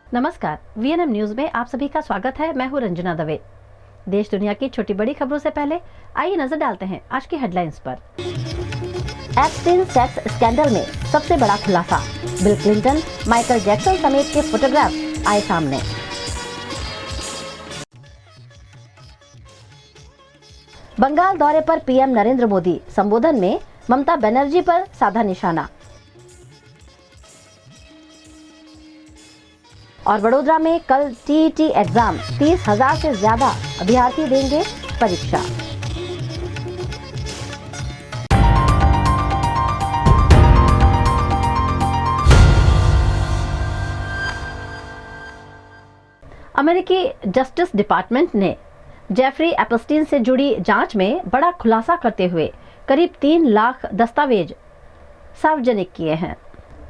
नमस्कार, VNM news में आप सभी का स्वागत है। मैं हूं रंजना दवे। देश दुनिया की छोटी बड़ी खबरों से पहले आइए नजर डालते हैं आज की हेडलाइंस पर। एप्स्टीन सेक्स स्कैंडल में सबसे बड़ा खुलासा, बिल क्लिंटन, माइकल जैक्सन समेत के फोटोग्राफ आए सामने। बंगाल दौरे पर पीएम नरेंद्र मोदी, संबोधन में ममता बनर्जी पर साधा निशाना। और वडोदरा में कल टीईटी एग्जाम, 30,000 से ज्यादा अभ्यर्थी देंगे परीक्षा। अमेरिकी जस्टिस डिपार्टमेंट ने जेफरी एप्स्टीन से जुड़ी जांच में बड़ा खुलासा करते हुए करीब 3 लाख दस्तावेज सार्वजनिक किए हैं।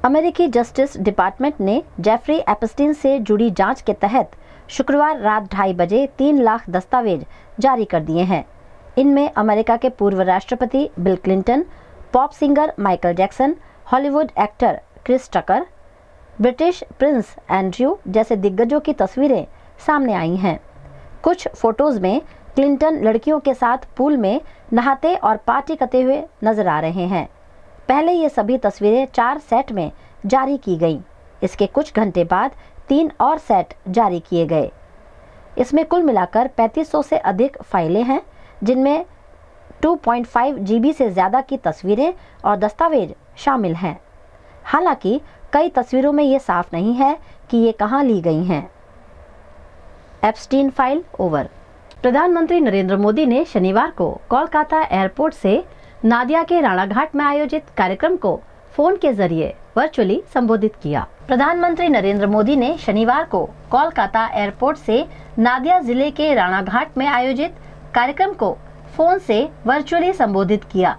अमेरिकी जस्टिस डिपार्टमेंट ने जेफरी एप्स्टीन से जुड़ी जांच के तहत शुक्रवार रात 2:30 बजे 3 लाख दस्तावेज जारी कर दिए हैं। इनमें अमेरिका के पूर्व राष्ट्रपति Bill Clinton, pop singer Michael Jackson, Hollywood actor Chris Tucker, British prince Andrew जैसे दिग्गजों की तस्वीरें सामने आई हैं। कुछ फोटोज में क्लिंटन लड़कियों के साथ पूल में नहाते और पार्टी करते हुए नजर आ रहे हैं। पहले ये सभी तस्वीरें 4 सेट में जारी की गईं। इसके कुछ घंटे बाद 3 और सेट जारी किए गए। इसमें कुल मिलाकर 3500 से अधिक फाइलें हैं, जिनमें 2.5 GB से ज़्यादा की तस्वीरें और दस्तावेज शामिल हैं। हालांकि कई तस्वीरों में ये साफ नहीं है कि ये कहां ली गई हैं। Epstein file over. प्रधानमंत्री नरेंद्र मोदी ने शनिवार को कोलकाता एयरपोर्ट से नादिया के राणाघाट में आयोजित कार्यक्रम को फोन के जरिए वर्चुअली संबोधित किया। प्रधानमंत्री नरेंद्र मोदी ने शनिवार को कोलकाता एयरपोर्ट से नादिया जिले के राणाघाट में आयोजित कार्यक्रम को फोन से वर्चुअली संबोधित किया।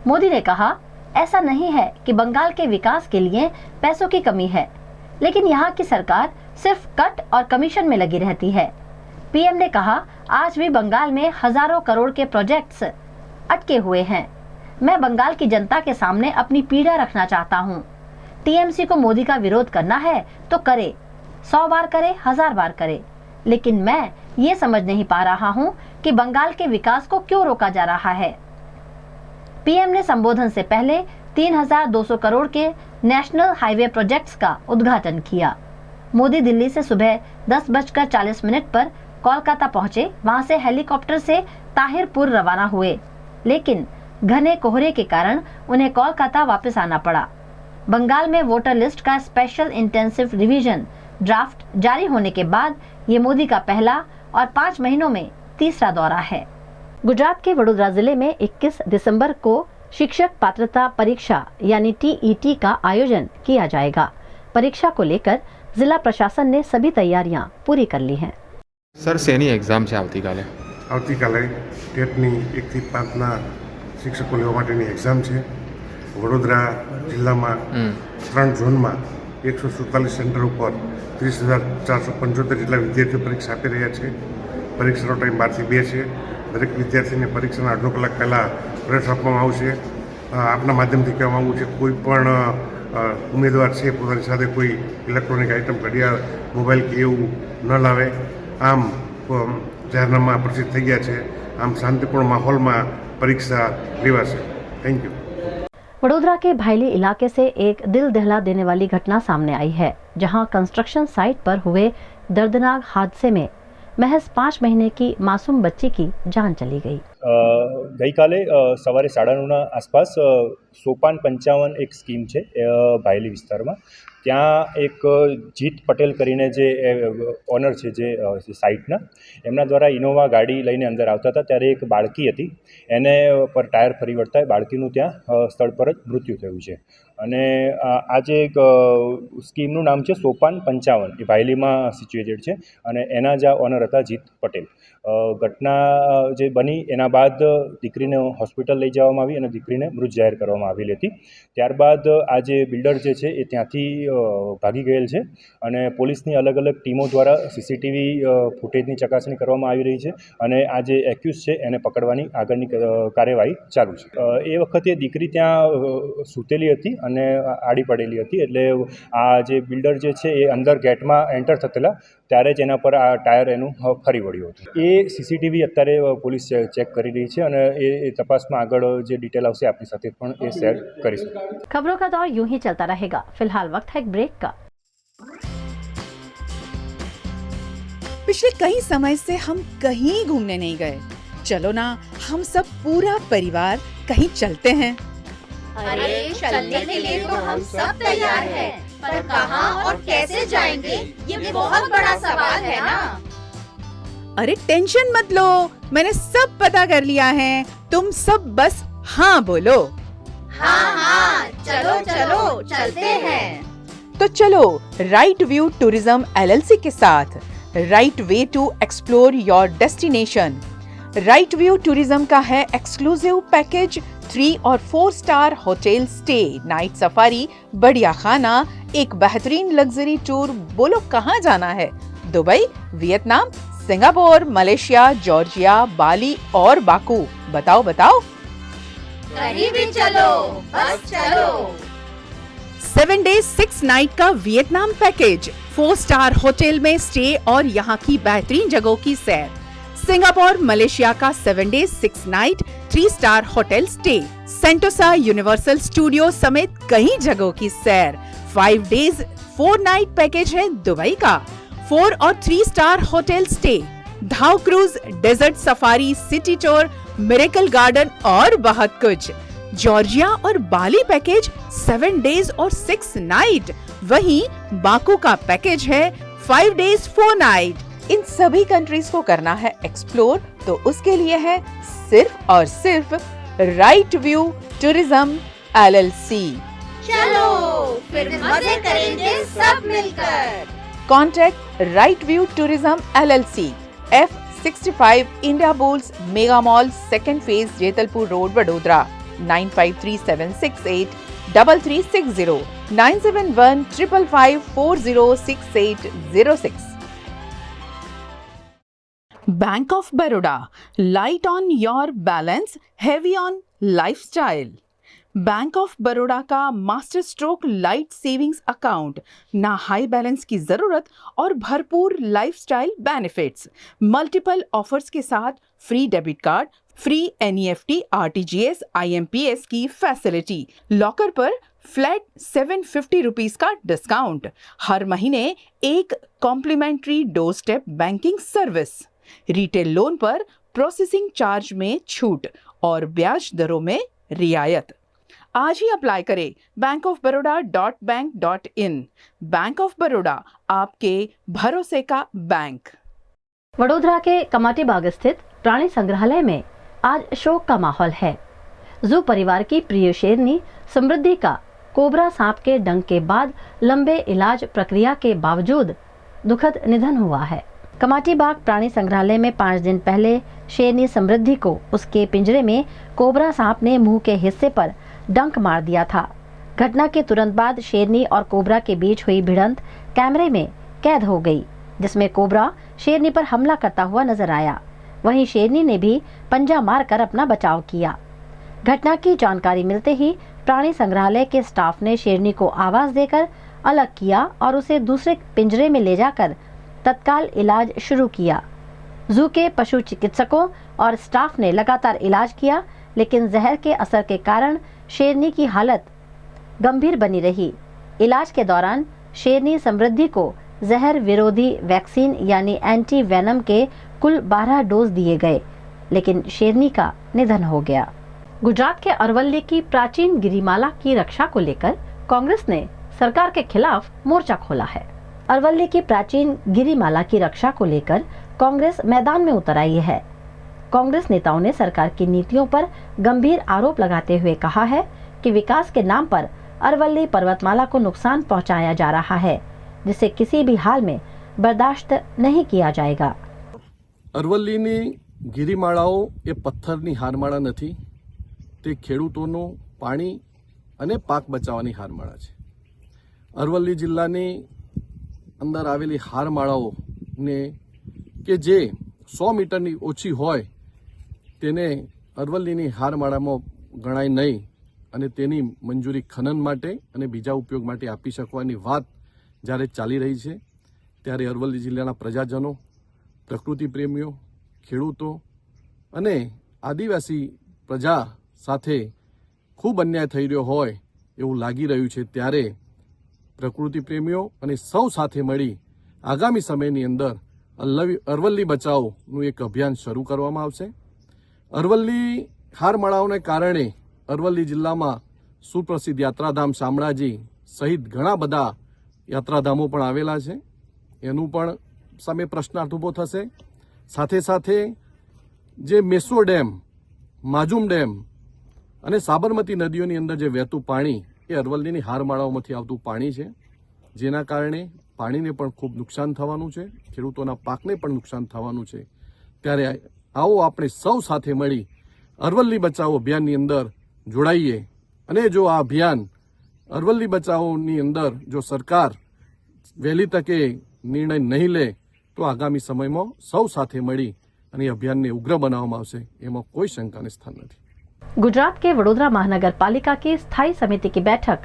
मोदी ने कहा, ऐसा नहीं है कि बंगाल के विकास के लिए पैसों की कमी है, लेकिन यहाँ की सरकार सिर्फ कट और कमीशन में लगी रहती है। पीएम ने कहा, आज भी बंगाल में हजारों करोड़ के प्रोजेक्ट्स अटके हुए हैं। मैं बंगाल की जनता के सामने अपनी पीड़ा रखना चाहता हूँ। टीएमसी को मोदी का विरोध करना है तो करे, 100 बार करे, 1000 बार करे, लेकिन मैं ये समझ नहीं पा रहा हूँ कि बंगाल के विकास को क्यों रोका जा रहा है। पीएम ने संबोधन से पहले 3200 करोड़ के नेशनल हाईवे प्रोजेक्ट्स का उद्घाटन किया। मोदी दिल्ली से सुबह 10:40 पर कोलकाता पहुंचे। वहां से हेलीकॉप्टर से ताहिरपुर रवाना हुए, लेकिन घने कोहरे के कारण उन्हें कोलकाता वापस आना पड़ा। बंगाल में वोटर लिस्ट का स्पेशल इंटेंसिव रिवीजन ड्राफ्ट जारी होने के बाद ये मोदी का पहला और 5 महीनों में तीसरा दौरा है। गुजरात के वडोदरा जिले में 21 दिसंबर को शिक्षक पात्रता परीक्षा यानी टीईटी का आयोजन किया जाएगा। परीक्षा को लेकर जिला प्रशासन ने सभी तैयारियां पूरी कर ली हैं। सर सेनी एग्जाम है આવતીકાલે ટેટની 1 થી 5ના શિક્ષકો લેવા માટેની એક્ઝામ છે। વડોદરા જિલ્લામાં 3 ઝોનમાં 147 સેન્ટર ઉપર 30,475 જેટલા વિદ્યાર્થીઓ પરીક્ષા આપી રહ્યા છે। પરીક્ષાનો ટાઈમ 12 થી 2 છે। દરેક વિદ્યાર્થીને પરીક્ષાના અડધો કલાક પહેલાં પ્રવેશ આપવામાં આવશે। આપના માધ્યમથી કહેવા માગું છું, કોઈ પણ ઉમેદવાર છે પોતાની સાથે કોઈ ઇલેક્ટ્રોનિક આઇટમ, ઘડિયાળ, મોબાઈલ કે એવું ન લાવે। આમ જાહેરનામા પ્રસિદ્ધ થઈ ગયા છે। આમ શાંતિપૂર્ણ માહોલમાં परीक्षा लेवाશે। Thank you. वडोदरा के भायली इलाके से एक दिल दहला देने वाली घटना सामने आई है, जहां कंस्ट्रक्शन साइट पर हुए दर्दनाक हादसे में महज 5 महीने की मासूम बच्ची की जान चली गई। गई काले सवारे 9:30 आसपास सोपान 55 एक स्कीम है भायली विस्तार में। त्या एक जीत पटेल करीने जे ओनर है जे साइटना, एमना द्वारा इनोवा गाड़ी लईने अंदर आवता था त्यारे एक बाळकी हती, एने पर टायर फरी वळता बाळकीनुं त्या स्थळ पर ज मृत्यु थयुं छे। अने आज एक स्कीमनुं नाम है सोपान 55, ए भायलीमां सिच्युएटेड है अने एना ज ओनर हता जीत पटेल। घटना जे बनी एना बाद दीकरीने होस्पिटल लई जवामां आवी अने दीकरीने मृत जाहेर करवामां आवेली हती। त्यारबाद आज बिल्डर जे छे ए त्यांथी ભાગી ગયેલ છે અને પોલીસની અલગ અલગ ટીમો દ્વારા સીસીટીવી ફૂટેજની ચકાસણી કરવામાં આવી રહી છે અને આ જે એક્યુઝ છે એને પકડવાની આગળની કાર્યવાહી ચાલુ છે. એ વખતે દીકરી ત્યાં સૂતેલી હતી અને આડી પડેલી હતી, એટલે આ જે બિલ્ડર જે છે એ અંદર ગેટમાં એન્ટર થતેલા ત્યારે જ એના પર આ ટાયર એનું ફરી વળ્યું હતું. એ સીસીટીવી અત્યારે પોલીસ ચેક કરી રહી છે અને એ તપાસમાં આગળ જે ડિટેલ આવશે આપણી સાથે પણ એ શેર કરીશું. खबरों का दौर यूं ही चलता रहेगा. फिलहाल वक्त है एक ब्रेक का. पिछले कई समय से हम कहीं घूमने नहीं गए. चलो ना हम सब पूरा परिवार कहीं चलते हैं. अरे चलने के लिए तो हम सब तैयार हैं, पर कहाँ और कैसे जाएंगे ये बहुत बड़ा सवाल है ना. अरे टेंशन मत लो, मैंने सब पता कर लिया है. तुम सब बस हाँ बोलो. हाँ हाँ चलो चलो चलते हैं. तो चलो राइट व्यू टूरिज्म LLC के साथ right way to explore your destination. Right view tourism का है एक्सक्लूसिव पैकेज 3 और 4 star hotel stay, night safari, बढ़िया खाना, एक बेहतरीन लग्जरी टूर. बोलो कहाँ जाना है? Dubai, Vietnam, Singapore, Malaysia, Georgia, Bali और बाकू. बताओ बताओ. कहीं भी चलो, बस चलो. 7 days 6 नाइट का वियतनाम पैकेज, 4 स्टार होटल में स्टे और यहाँ की बेहतरीन जगहों की सैर. सिंगापुर, मलेशिया का 7 days 6 night 3 star hotel stay, Sentosa Universal Studio समेत कई जगहों की सैर. 5 days 4 नाइट पैकेज है दुबई का, 4 और 3 star hotel stay, dhow cruise, desert safari, city tour, miracle garden और बहुत कुछ. जॉर्जिया और बाली पैकेज 7 डेज और 6 नाइट. वहीं बाकू का पैकेज है 5 डेज 4 नाइट. इन सभी कंट्रीज को करना है एक्सप्लोर, तो उसके लिए है सिर्फ और सिर्फ राइट व्यू टूरिज्म LLC. चलो फिर मजे करेंगे सब मिलकर. Contact right view tourism LLC, F65 Indiabulls mega mall, second phase, Jetalpur road, Vadodara. 9537683360, 971555406806. Bank of Baroda, light on your balance, heavy on lifestyle. Bank of Baroda का master stroke light savings account, ना high balance की जरूरत और भरपूर lifestyle benefits. Multiple offers के साथ free debit card, free NEFT, RTGS, IMPS की facility, locker पर फ्लैट 750 रुपीज का डिस्काउंट, हर महीने एक complimentary door step banking service, retail loan पर प्रोसेसिंग चार्ज में छूट और ब्याज दरों में रियायत. आज ही अप्लाई करें bankofbaroda.bank.in. बैंक ऑफ बड़ौदा, आपके भरोसे का बैंक. वडोदरा के कमाटी बाग स्थित प्राणी संग्रहालय में आज शोक का माहौल है. जू परिवार की प्रिय शेरनी समृद्धि का कोबरा सांप के डंक के बाद लंबे इलाज प्रक्रिया के बावजूद दुखद निधन हुआ है. कमाटी बाग प्राणी संग्रहालय में 5 दिन पहले शेरनी समृद्धि को उसके पिंजरे में कोबरा सांप ने मुंह के हिस्से पर डंक मार दिया था. घटना के तुरंत बाद शेरनी और कोबरा के बीच हुई भिड़ंत कैमरे में कैद हो गई, जिसमें कोबरा शेरनी पर हमला करता हुआ नजर आया. वहीं शेरनी ने भी पंजा मारकर अपना बचाव किया. घटना की जानकारी मिलते ही प्राणी संग्रहालय के स्टाफ ने शेरनी को आवाज देकर अलग किया और उसे दूसरे पिंजरे में ले जाकर तत्काल इलाज शुरू किया. जू के पशु चिकित्सकों और स्टाफ ने लगातार इलाज किया, लेकिन जहर के असर के कारण शेरनी की हालत गंभीर बनी रही. इलाज के दौरान शेरनी समृद्धि को जहर विरोधी वैक्सीन यानी एंटी वेनम के कुल 12 डोज दिए गए, लेकिन शेरनी का निधन हो गया. गुजरात के अरवल्ली की प्राचीन गिरिमाला की रक्षा को लेकर कांग्रेस ने सरकार के खिलाफ मोर्चा खोला है. अरवल्ली की प्राचीन गिरिमाला की रक्षा को लेकर कांग्रेस मैदान में उतर आई है. कांग्रेस नेताओं ने सरकार की नीतियों पर गंभीर आरोप लगाते हुए कहा है कि विकास के नाम पर अरवल्ली पर्वतमाला को नुकसान पहुंचाया जा रहा है, जिसे किसी भी हाल में बर्दाश्त नहीं किया जाएगा. અરવલ્લીની ગિરિમાળાઓ એ પથ્થરની હારમાળા નથી, તે ખેડૂતોનું પાણી અને પાક બચાવવાની હારમાળા છે. અરવલ્લી જિલ્લાની અંદર આવેલી હારમાળાઓને કે જે 100 મીટરની ઓછી હોય તેને અરવલ્લીની હારમાળામાં ગણાય નહીં અને તેની મંજૂરી ખનન માટે અને બીજા ઉપયોગ માટે આપી શકવાની વાત જ્યારે ચાલી રહી છે ત્યારે અરવલ્લી જિલ્લાના પ્રજાજનો, પ્રકૃતિ પ્રેમીઓ, ખેડૂતો અને આદિવાસી પ્રજા સાથે ખૂબ અન્યાય થઈ રહ્યો હોય એવું લાગી રહ્યું છે ત્યારે પ્રકૃતિ પ્રેમીઓ અને સૌ સાથે મળી આગામી સમયની અંદર અરવલ્લી બચાવોનું એક અભિયાન શરૂ કરવામાં આવશે. અરવલ્લી હારમાળાઓને કારણે અરવલ્લી જિલ્લામાં સુપ્રસિદ્ધ યાત્રાધામ શામળાજી સહિત ઘણા બધા યાત્રાધામો પણ આવેલા છે. એનું પણ સામે પ્રશ્નાર્થ ઊભો થશે. સાથે સાથે જે મેસુર ડેમ, માજુમ ડેમ અને સાબરમતી નદીઓની અંદર જે વહેતું પાણી એ અરવલ્લીની હારમાળાઓમાંથી આવતું પાણી છે, જેના કારણે પાણીને પણ ખૂબ નુકસાન થવાનું છે, ખેડૂતોના પાકને પણ નુકસાન થવાનું છે. ત્યારે આવો આપણે સૌ સાથે મળી અરવલ્લી બચાવો અભિયાનની અંદર જોડાઈએ અને જો આ અભિયાન અરવલ્લી બચાવોની અંદર જો સરકાર વહેલી તકે નિર્ણય નહીં લે તો આગામી સમયમાં સૌ સાથે મળી અને અભિયાનને उग्र बनावવામાં આવશે, એમાં કોઈ શંકાને સ્થાન નથી. गुजरात के वडोदरा महानगर पालिका की स्थायी समिति की बैठक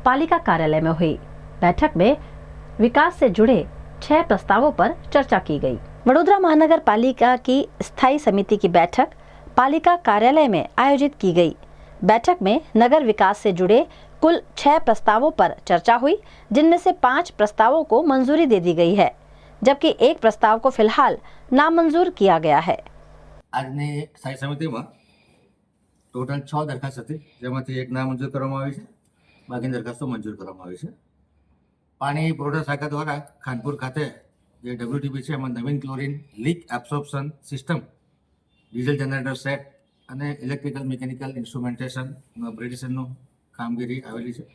पालिका कार्यालय में हुई. बैठक में विकास से जुड़े 6 प्रस्तावों पर चर्चा की गई. वडोदरा महानगर पालिका की स्थायी समिति की बैठक पालिका कार्यालय में आयोजित की गई. बैठक में नगर विकास से जुड़े कुल 6 प्रस्तावों पर चर्चा हुई, जिनमें से 5 प्रस्तावों को मंजूरी दे दी गई है, जबकि एक प्रस्ताव को फिलहाल नामंजूर किया गया है. આજની સ્થાયી સમિતિમાં ટોટલ 6 દરખાસ્ત હતી, જેમાંથી એક નામંજૂર કરવામાં આવી છે, બાકીની દરખાસ્તો મંજૂર કરવામાં આવી છે. પાણી પુરવઠા શાખા દ્વારા ખાનપુર ખાતે જે WTP છે એમાં નવીન chlorine leak absorption system, diesel generator set અને ઇલેક્ટ્રિકલ મિકેનિકલ ઇન્સ્ટ્રુમેન્ટેશન અપગ્રેડેશનનું કામગીરી આવેલી છે.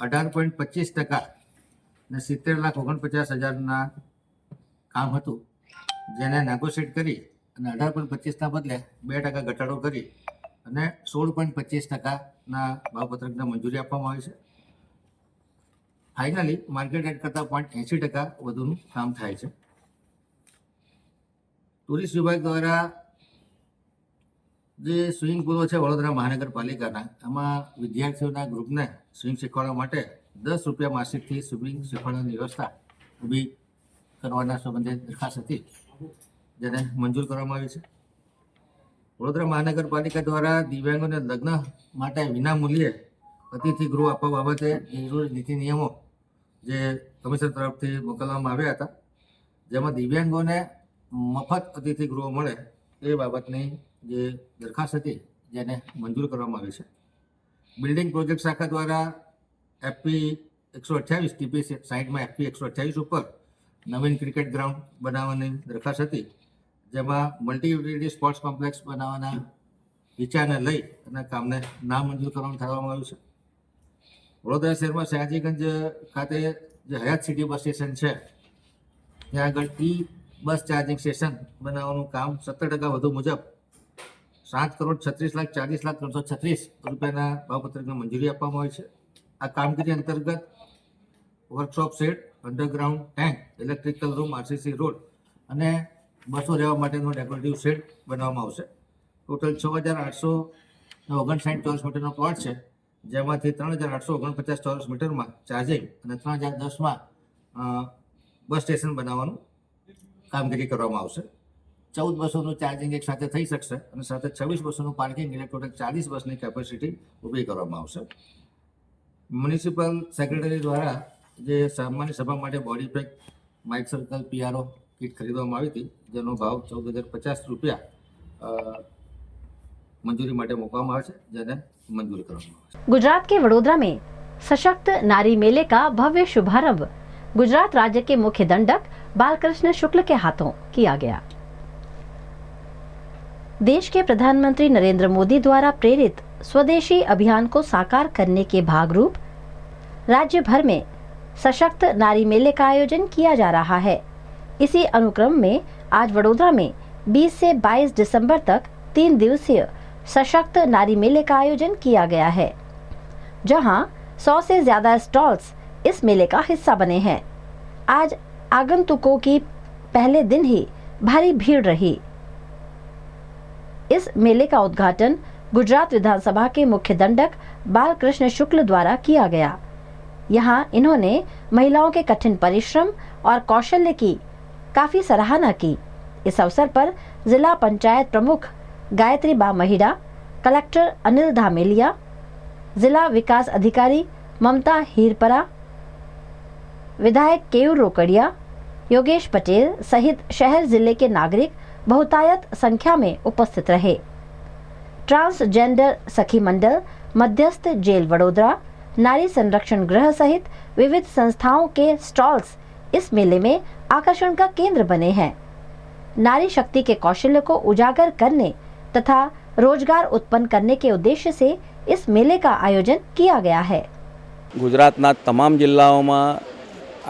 18.25% ને 70,49,000 કામ હતું, જેને નેગોશિએટ કરી અને 18.25ના બદલે 2% ઘટાડો કરી અને 16.25%ના ભાવપત્રકને મંજૂરી આપવામાં આવી છે. ફાઇનલી માર્કેટ રેટ કરતાં 0.80% વધુનું કામ થાય છે. ટુરિસ્ટ વિભાગ દ્વારા જે સ્વિમિંગ પુલો છે વડોદરા મહાનગરપાલિકાના, એમાં વિદ્યાર્થીઓના ગ્રુપને સ્વિમિંગ શીખવાડવા માટે ₹10 માસિકથી સ્વિમિંગ શીખવાડવાની વ્યવસ્થા ઊભી કરવાના સંબંધે દરખાસ્ત હતી, જેને મંજૂર કરવામાં આવી છે. વડોદરા મહાનગરપાલિકા દ્વારા દિવ્યાંગોને લગ્ન માટે વિનામૂલ્યે અતિથિ ગૃહ આપવા બાબતે જરૂરી નીતિ નિયમો જે કમિશનર તરફથી મોકલવામાં આવ્યા હતા, જેમાં દિવ્યાંગોને મફત અતિથિ ગૃહ મળે એ બાબતની જે દરખાસ્ત હતી જેને મંજૂર કરવામાં આવી છે. બિલ્ડિંગ પ્રોજેક્ટ શાખા દ્વારા FP 128 TP સાઇટમાં FP 128 ઉપર નવીન ક્રિકેટ ગ્રાઉન્ડ બનાવવાની દરખાસ્ત હતી, જેમાં મલ્ટી યુટિલિટી સ્પોર્ટ્સ કોમ્પ્લેક્સ બનાવવાના વિચારને લઈ અને કામને નામંજૂર કરવામાં આવ્યું છે. વડોદરા શહેરમાં સયાજીગંજ ખાતે જે હયાત સિટી બસ સ્ટેશન છે, ત્યાં આગળ બસ ચાર્જિંગ સ્ટેશન બનાવવાનું કામ 17% વધુ મુજબ ₹7,36,40,336 ભાવપત્રકને મંજૂરી આપવામાં આવી છે. આ કામગીરી અંતર્ગત workshop set, underground tank, electrical room, RCC road અને બસો રહેવા માટેનો ડેકોરેટિવ શેડ બનાવવામાં આવશે. ટોટલ 6,859 ચોરસ મીટરનો પ્લોટ છે, જેમાંથી 3,849 ચોરસ મીટરમાં ચાર્જિંગ અને 3,010માં બસ સ્ટેશન બનાવવાનું કામગીરી કરવામાં આવશે. 14 બસોનું ચાર્જિંગ એક સાથે થઈ શકશે અને સાથે 26 બસોનું પાર્કિંગ એટલે ટોટલ 40 બસની કેપેસિટી ઊભી કરવામાં આવશે. મ્યુનિસિપલ સેક્રેટરી દ્વારા જે સામાન્ય સભા માટે body pack, mic circle, PRO kit ખરીદવામાં આવી હતી, જેનો ભાવ ₹14,050 મંજૂરી માટે મૂકવામાં આવે છે, જેને મંજૂર કરવામાં આવે છે. गुजरात के वडोदरा में सशक्त नारी मेले का भव्य शुभारंभ गुजरात राज्य के मुख्य दंडक बालकृष्ण शुक्ल के हाथों किया गया. देश के प्रधानमंत्री नरेंद्र मोदी द्वारा प्रेरित स्वदेशी अभियान को साकार करने के भागरूप राज्य भर में सशक्त नारी मेले का आयोजन किया जा रहा है. इसी अनुक्रम में आज वडोदरा में 20 से 22 दिसंबर तक 3 दिवसीय सशक्त नारी मेले का आयोजन किया गया है, जहां 100 से ज्यादा स्टॉल्स इस मेले का हिस्सा बने हैं। आज आगंतुकों की पहले दिन ही भारी भीड़ रही। इस मेले का उद्घाटन गुजरात विधानसभा के मुख्य दंडक बालकृष्ण शुक्ल द्वारा किया गया। यहाँ इन्होंने महिलाओं के कठिन परिश्रम और कौशल्य की काफी सराहना की। इस अवसर पर जिला पंचायत प्रमुख गायत्री बा महिड़ा, कलेक्टर अनिल धामेलिया, जिला विकास अधिकारी ममता हीरपरा, विधायक केयूर रोकड़िया, योगेश पटेल सहित शहर जिले के नागरिक बहुतायत संख्या में उपस्थित रहे। ट्रांसजेंडर सखी मंडल, मध्यस्थ जेल वडोदरा, नारी संरक्षण गृह सहित विविध संस्थाओं के स्टॉल्स इस मेले में आकर्षण का केंद्र बने हैं। नारी शक्ति के कौशल्य को उजागर करने तथा रोजगार उत्पन्न करने के उद्देश्य से इस मेले का आयोजन किया गया है। गुजरातना तमाम जिल्लाओं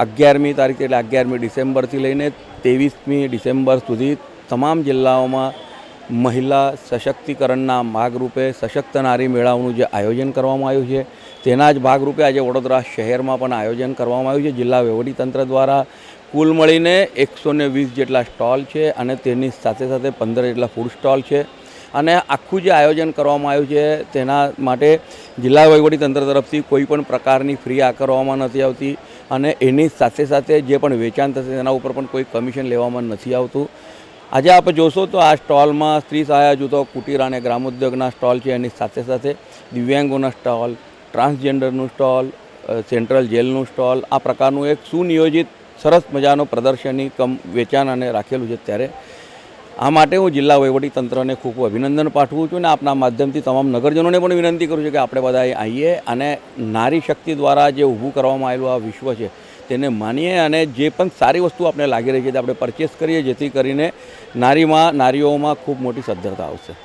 11મી તારીખ એટલે 11મી ડિસેમ્બરથી લઈને 23મી ડિસેમ્બર સુધી તમામ જિલ્લાઓમાં મહિલા સશક્તિકરણના ભાગરૂપે સશક્ત નારી મેળાઓનું જે આયોજન કરવામાં આવ્યું છે તેના જ ભાગરૂપે આજે વડોદરા શહેરમાં પણ આયોજન કરવામાં આવ્યું છે। જિલ્લા વહીવટીતંત્ર દ્વારા કુલ મળીને 120 જેટલા સ્ટોલ છે અને તેની સાથે સાથે 15 જેટલા ફૂડ સ્ટોલ છે અને આખું જે આયોજન કરવામાં આવ્યું છે તેના માટે જિલ્લા વહીવટીતંત્ર તરફથી કોઈ પણ પ્રકારની ફ્રી આકારવામાં નથી આવતી અને એની સાથે સાથે જે પણ વેચાણ થશે તેના ઉપર પણ કોઈ કમિશન લેવામાં નથી આવતું। આજે આપ જોશો તો આ સ્ટોલમાં સ્ત્રી સહાય જૂથો, કુટીર અને ગ્રામોદ્યોગના સ્ટોલ છે, એની સાથે સાથે દિવ્યાંગોના સ્ટોલ, ટ્રાન્સજેન્ડરનું સ્ટોલ, સેન્ટ્રલ જેલનું સ્ટોલ, આ પ્રકારનું એક સુનિયોજિત સરસ મજાનો પ્રદર્શની કમ વેચાણ અને રાખેલું છે। ત્યારે આ માટે હું જિલ્લા વહીવટીતંત્રને ખૂબ અભિનંદન પાઠવું છું અને આપના માધ્યમથી તમામ નગરજનોને પણ વિનંતી કરું છું કે આપણે બધા આવીએ અને નારી શક્તિ દ્વારા જે ઊભું કરવામાં આવેલું આ વિશ્વ છે તેને માનીએ અને જે પણ સારી વસ્તુ આપણે લાગી રહી છે તે આપણે પરચેસ કરીએ, જેથી કરીને નારીઓમાં ખૂબ મોટી સદ્ધરતા આવશે।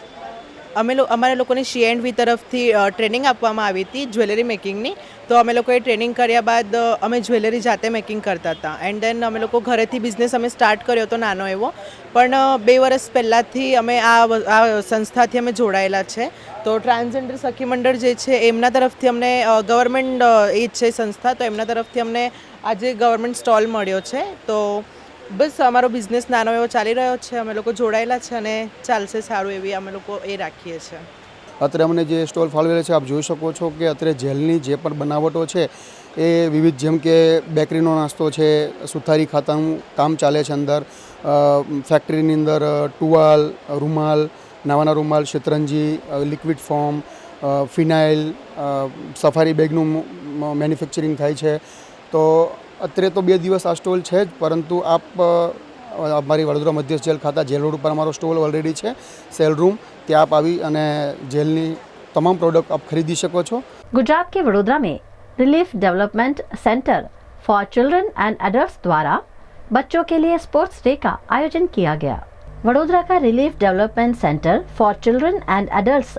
અમારા લોકોને C&V તરફથી ટ્રેનિંગ આપવામાં આવી હતી જ્વેલરી મેકિંગની। તો અમે લોકોએ ટ્રેનિંગ કર્યા બાદ અમે જ્વેલરી જાતે મેકિંગ કરતા હતા એન્ડ દેન અમે લોકો ઘરેથી બિઝનેસ અમે સ્ટાર્ટ કર્યો હતો નાનો એવો, પણ 2 વર્ષ પહેલાંથી અમે આ સંસ્થાથી અમે જોડાયેલા છે। તો ટ્રાન્સજેન્ડર સખી મંડળ જે છે એમના તરફથી અમને ગવર્મેન્ટ એ છે સંસ્થા, તો એમના તરફથી અમને આજે ગવર્મેન્ટ સ્ટોલ મળ્યો છે। તો બસ અમારો બિઝનેસ નાનો એવો ચાલી રહ્યો છે, અમે લોકો જોડાયેલા છે અને ચાલશે સારું એવી અમે લોકો એ રાખીએ છીએ। અત્યારે અમને જે સ્ટોલ ફાળવેલો છે આપ જોઈ શકો છો કે અત્યારે જેલની જે પણ બનાવટો છે એ વિવિધ, જેમ કે બેકરીનો નાસ્તો છે, સુથારી ખાતાનું કામ ચાલે છે અંદર, ફેક્ટરીની અંદર ટુવાલ, રૂમાલ, નાવાના રૂમાલ, શેતરંજી, લિક્વિડ ફોર્મ, ફિનાઇલ, સફારી બેગનું મેન્યુફેક્ચરિંગ થાય છે। તો અત્યારે તો 2 દિવસ આ સ્ટોલ છે જ, પરંતુ આપ અમારી વડોદરા મધ્યસ્થ જેલ ખાતા જેલ રોડ ઉપર અમારો સ્ટોલ ઓલરેડી છે, સેલ रूम, ત્યાં આપ આવી અને જેલની તમામ પ્રોડક્ટ આપ ખરીદી શકો છો। गुजरात के वडोदरा में relief development centre for children and adults द्वारा बच्चों के लिए स्पोर्ट्स डे का आयोजन किया गया। वडोदरा का relief development centre for children and adults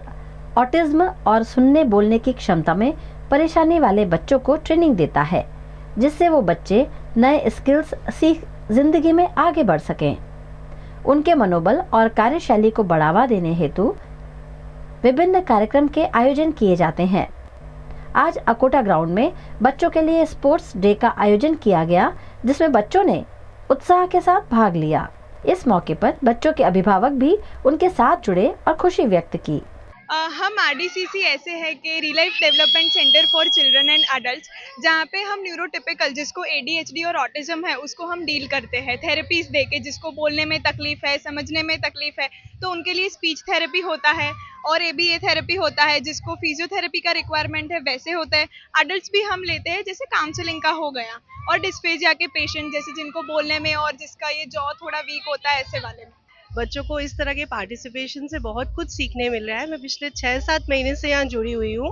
autism और सुनने बोलने की क्षमता में परेशानी वाले बच्चों को ट्रेनिंग देता है, जिससे वो बच्चे नए स्किल्स सीख जिंदगी में आगे बढ़ सकें। उनके मनोबल और कार्यशैली को बढ़ावा देने हेतु विभिन्न कार्यक्रम के आयोजन किए जाते हैं। आज अकोटा ग्राउंड में बच्चों के लिए स्पोर्ट्स डे का आयोजन किया गया, जिसमें बच्चों ने उत्साह के साथ भाग लिया। इस मौके पर बच्चों के अभिभावक भी उनके साथ जुड़े और खुशी व्यक्त की। हम RDCC ऐसे है कि relief development centre for children and adults, जहाँ पे हम न्यूरोटिपिकल जिसको ADHD और ऑटिज्म है उसको हम डील करते हैं थेरेपीज देके। जिसको बोलने में तकलीफ है, समझने में तकलीफ है, तो उनके लिए स्पीच थेरेपी होता है और ABA थेरेपी होता है। जिसको फिजियोथेरेपी का रिक्वायरमेंट है वैसे होता है। एडल्ट्स भी हम लेते हैं, जैसे काउंसलिंग का हो गया, और डिस्फेजिया के पेशेंट जैसे जिनको बोलने में और जिसका ये जॉ थोड़ा वीक होता है, ऐसे वाले में। बच्चों को इस तरह के पार्टिसिपेशन से बहुत कुछ सीखने मिल रहा है। मैं पिछले 6-7 महीने से यहाँ जुड़ी हुई हूँ।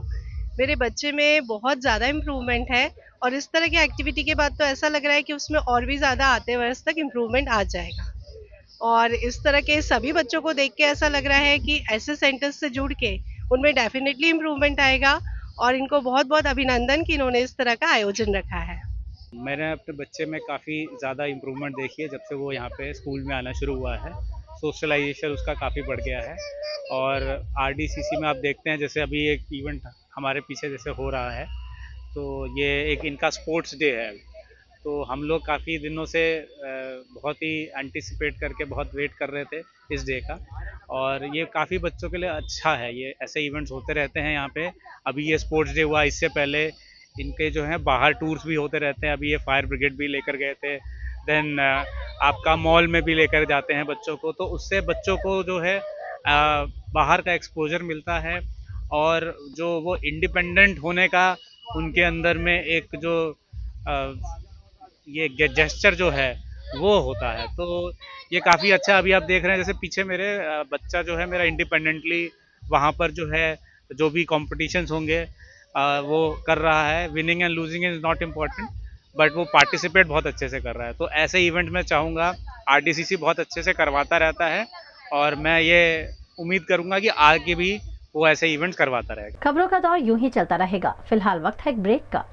मेरे बच्चे में बहुत ज़्यादा इम्प्रूवमेंट है और इस तरह की एक्टिविटी के बाद तो ऐसा लग रहा है कि उसमें और भी ज़्यादा आते वर्ष तक इम्प्रूवमेंट आ जाएगा। और इस तरह के सभी बच्चों को देख के ऐसा लग रहा है कि ऐसे सेंटर्स से जुड़ के उनमें डेफिनेटली इम्प्रूवमेंट आएगा और इनको बहुत बहुत अभिनंदन कि इन्होंने इस तरह का आयोजन रखा है। मैंने अपने बच्चे में काफ़ी ज़्यादा इम्प्रूवमेंट देखी है जब से वो यहाँ पे स्कूल में आना शुरू हुआ है। सोशलाइजेशन उसका काफ़ी बढ़ गया है। और RDCC में आप देखते हैं जैसे अभी एक इवेंट हमारे पीछे जैसे हो रहा है, तो ये एक इनका स्पोर्ट्स डे है। तो हम लोग काफ़ी दिनों से बहुत ही एंटिसिपेट करके बहुत वेट कर रहे थे इस डे का, और ये काफ़ी बच्चों के लिए अच्छा है। ये ऐसे इवेंट्स होते रहते हैं यहाँ पे। अभी ये स्पोर्ट्स डे हुआ, इससे पहले इनके जो हैं बाहर टूर्स भी होते रहते हैं। अभी ये फायर ब्रिगेड भी लेकर गए थे, देन आपका मॉल में भी लेकर जाते हैं बच्चों को, तो उससे बच्चों को जो है बाहर का एक्सपोजर मिलता है, और जो वो इंडिपेंडेंट होने का उनके अंदर में एक जो ये जेस्चर जो है वो होता है। तो ये काफ़ी अच्छा। अभी आप देख रहे हैं जैसे पीछे मेरे बच्चा जो है मेरा इंडिपेंडेंटली वहाँ पर जो है जो भी कॉम्पिटिशन्स होंगे वो कर रहा है। Winning and losing is not important, but वो पार्टिसिपेट बहुत अच्छे से कर रहा है। तो ऐसे इवेंट मैं चाहूँगा, आरडीसीसी बहुत अच्छे से करवाता रहता है, और मैं ये उम्मीद करूँगा कि आगे भी वो ऐसे इवेंट्स करवाता रहेगा। खबरों का दौर यूं ही चलता रहेगा। फिलहाल वक्त है एक ब्रेक का।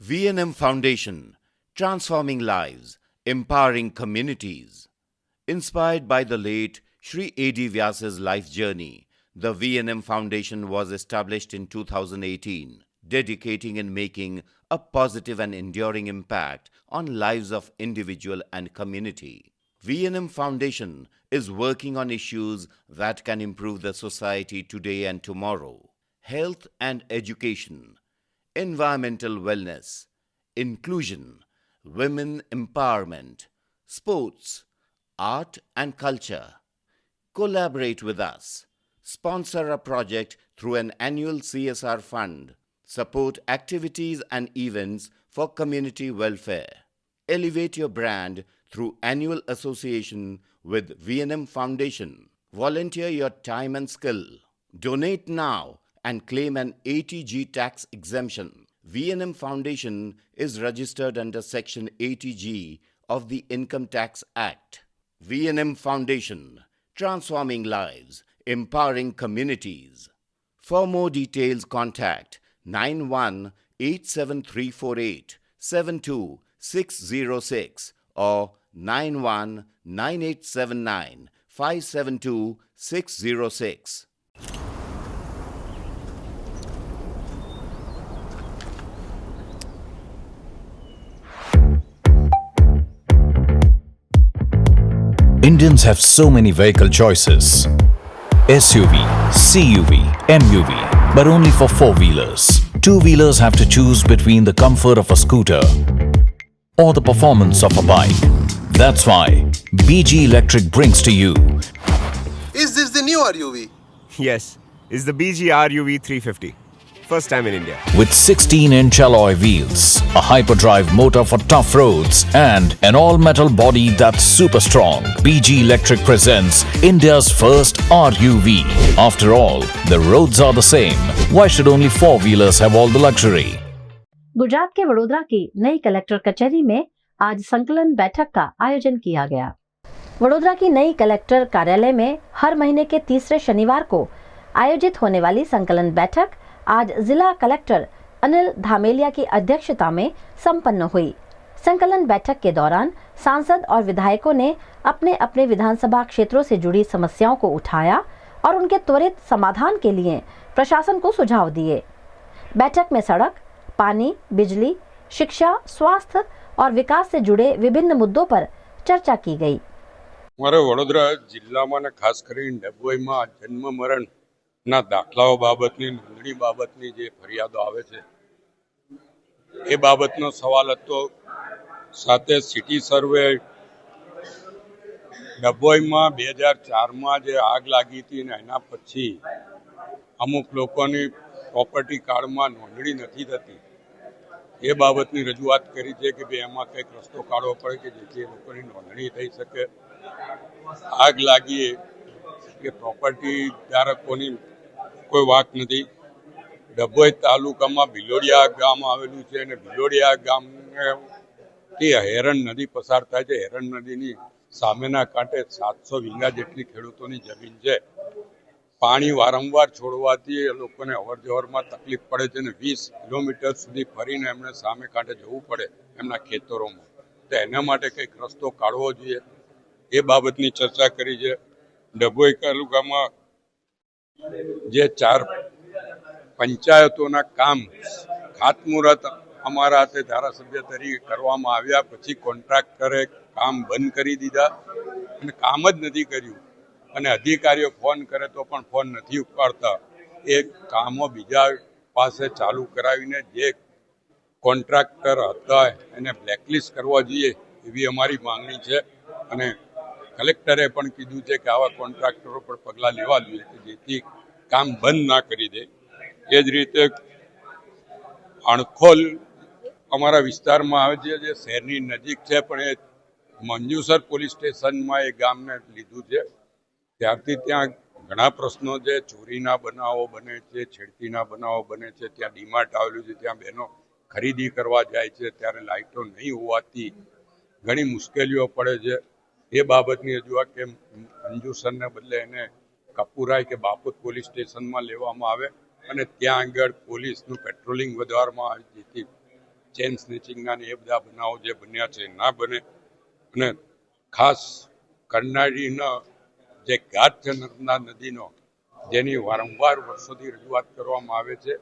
V&M Foundation, transforming lives, empowering communities. Inspired by the late Sri A.D. Vyasa's life journey, the V&M Foundation was established in 2018, dedicating and making a positive and enduring impact on lives of individual and community. V&M Foundation is working on issues that can improve the society today and tomorrow: health and education, environmental wellness, inclusion, women empowerment, sports, art and culture. Collaborate with us. Sponsor a project through an annual CSR fund. Support activities and events for community welfare. Elevate your brand through annual association with V&M Foundation. Volunteer your time and skill. Donate now and claim an ATG tax exemption. V&M Foundation is registered under Section 80G of the Income Tax Act. V&M Foundation, transforming lives, empowering communities. For more details, contact 918734872606 or 919879572606. Indians have so many vehicle choices: SUV, CUV, MUV, but only for four-wheelers. Two-wheelers have to choose between the comfort of a scooter or the performance of a bike. That's why BG Electric brings to you. Is this the new RUV? Yes, it's the BG RUV 350. First time in India. With 16-inch alloy wheels, a hyperdrive motor for tough roads, and an all-metal body that's super strong, BG Electric presents India's first RUV. After all, the roads are the same. Why should only four-wheelers have all the luxury? Gujarat के वडोदरा की नई collector कचहरी में आज संकलन बैठक का आयोजन किया गया। वडोदरा की नई कलेक्टर कार्यालय में हर महीने के तीसरे शनिवार को आयोजित होने वाली संकलन बैठक आज जिला कलेक्टर अनिल धामेलिया की अध्यक्षता में संपन्न हुई। संकलन बैठक के दौरान सांसद और विधायकों ने अपने अपने विधानसभा क्षेत्रों से जुड़ी समस्याओं को उठाया और उनके त्वरित समाधान के लिए प्रशासन को सुझाव दिए। बैठक में सड़क, पानी, बिजली, शिक्षा, स्वास्थ्य और विकास से जुड़े विभिन्न मुद्दों पर चर्चा की गई। અમારે વડોદરા જિલ્લામાં ને ખાસ કરીને ડભોઈમાં જન્મ મરણના દાખલાઓ બાબતની નોંધણી બાબતની જે ફરિયાદો આવે છે એ બાબતનો સવાલ હતો। સાથે સિટી સર્વે ડભોઈમાં 2004માં જે આગ લાગી હતી ને એના પછી અમુક લોકોની પ્રોપર્ટી કાર્ડમાં નોંધણી નથી થતી એ બાબતની રજૂઆત કરી છે કે ભાઈ એમાં કંઈક રસ્તો કાઢવો પડે કે જેથી એ લોકોની નોંધણી થઈ શકે। આગ લાગી એ પ્રોપર્ટી ધારકોની કોઈ વાક નથી। ડભોઈ તાલુકામાં ભિલોડિયા ગામ આવેલું છે અને ભિલોડિયા ગામથી હેરણ નદી પસાર થાય છે। હેરણ નદીની સામેના કાંઠે 700 વીઘા જેટલી ખેડૂતોની જમીન છે। પાણી વારંવાર છોડવાથી એ લોકોને અવરજવરમાં તકલીફ પડે છે અને 20 કિલોમીટર સુધી ફરીને એમણે સામે કાંઠે જવું પડે એમના ખેતરોમાં। તો એના માટે કંઈક રસ્તો કાઢવો જોઈએ એ બાબતની ચર્ચા કરી છે। ડભોઈ તાલુકામાં જે 4 પંચાયતોના કામ ખાતમુહૂર્ત અમારા હાથે ધારાસભ્ય તરીકે કરવામાં આવ્યા પછી કોન્ટ્રાક્ટરે કામ બંધ કરી દીધા અને કામ જ નથી કર્યું અને અધિકારીઓ ફોન કરે તો પણ ફોન નથી ઉપાડતા। એ કામો બીજા પાસે ચાલુ કરાવીને જે કોન્ટ્રાક્ટર હતા એને બ્લેકલિસ્ટ કરવા જોઈએ એવી અમારી માંગણી છે અને કલેક્ટરે પણ કીધું છે કે આવા કોન્ટ્રાક્ટરો પર પગલાં લેવા જોઈએ કે જેથી કામ બંધ ના કરી દે। એ જ રીતે અણખોલ અમારા વિસ્તારમાં આવે છે જે શહેરની નજીક છે પણ એ મંજુસર પોલીસ સ્ટેશનમાં એ ગામને લીધું છે ત્યારથી ત્યાં ઘણા પ્રશ્નો છે। ચોરીના બનાવો બને છે, છેડતીના બનાવો બને છે। ત્યાં ડીમાર્ટ આવેલું છે ત્યાં બહેનો ખરીદી કરવા જાય છે ત્યારે લાઇટો નહીં હોવાથી ઘણી મુશ્કેલીઓ પડે છે। એ બાબતની રજૂઆત કે મંજુસરને બદલે એને કપુરાઈ કે બાપોદ પોલીસ સ્ટેશનમાં લેવામાં આવે અને ત્યાં આગળ પોલીસનું પેટ્રોલિંગ વધારવામાં આવે જેથી ચેન સ્નેચિંગના એ બધા બનાવો જે બન્યા છે ના બને। અને ખાસ કરનાળીનો જે ઘાટ છે નર્મદા નદીનો જેની વારંવાર વર્ષોથી રજૂઆત કરવામાં આવે છે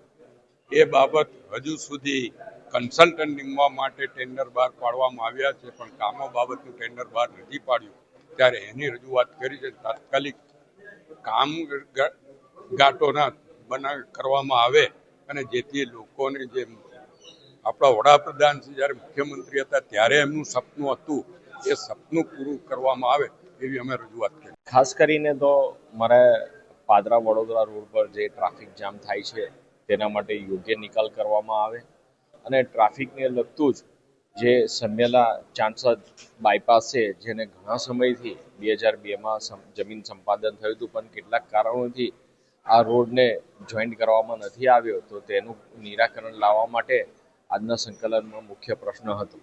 એ બાબત હજુ સુધી કન્સલ્ટન્ટ નીમવા માટે ટેન્ડર બહાર પાડવામાં આવ્યા છે પણ કામો બાબતનું ટેન્ડર બહાર નથી પાડ્યું ત્યારે એની રજૂઆત કરી છે। તાત્કાલિક કામ ઘાટોના કરવામાં આવે અને જેથી લોકોને જે આપણા વડાપ્રધાન જ્યારે મુખ્યમંત્રી હતા ત્યારે એમનું સપનું હતું એ સપનું પૂરું કરવામાં આવે એવી અમે રજૂઆત કરી। ખાસ કરીને તો મારે પાદરા વડોદરા રોડ પર જે ટ્રાફિક જામ થાય છે તેના માટે યોગ્ય નિકાલ કરવામાં આવે અને ટ્રાફિકને લગતું જ જે સમેલા ચાંસદ બાયપાસ છે જેને ઘણા સમયથી 2002માં જમીન સંપાદન થયું હતું પણ કેટલાક કારણોથી આ રોડને જોઈન્ટ કરવામાં નથી આવ્યો તો તેનું નિરાકરણ લાવવા માટે આજના સંકલનમાં મુખ્ય પ્રશ્ન હતો।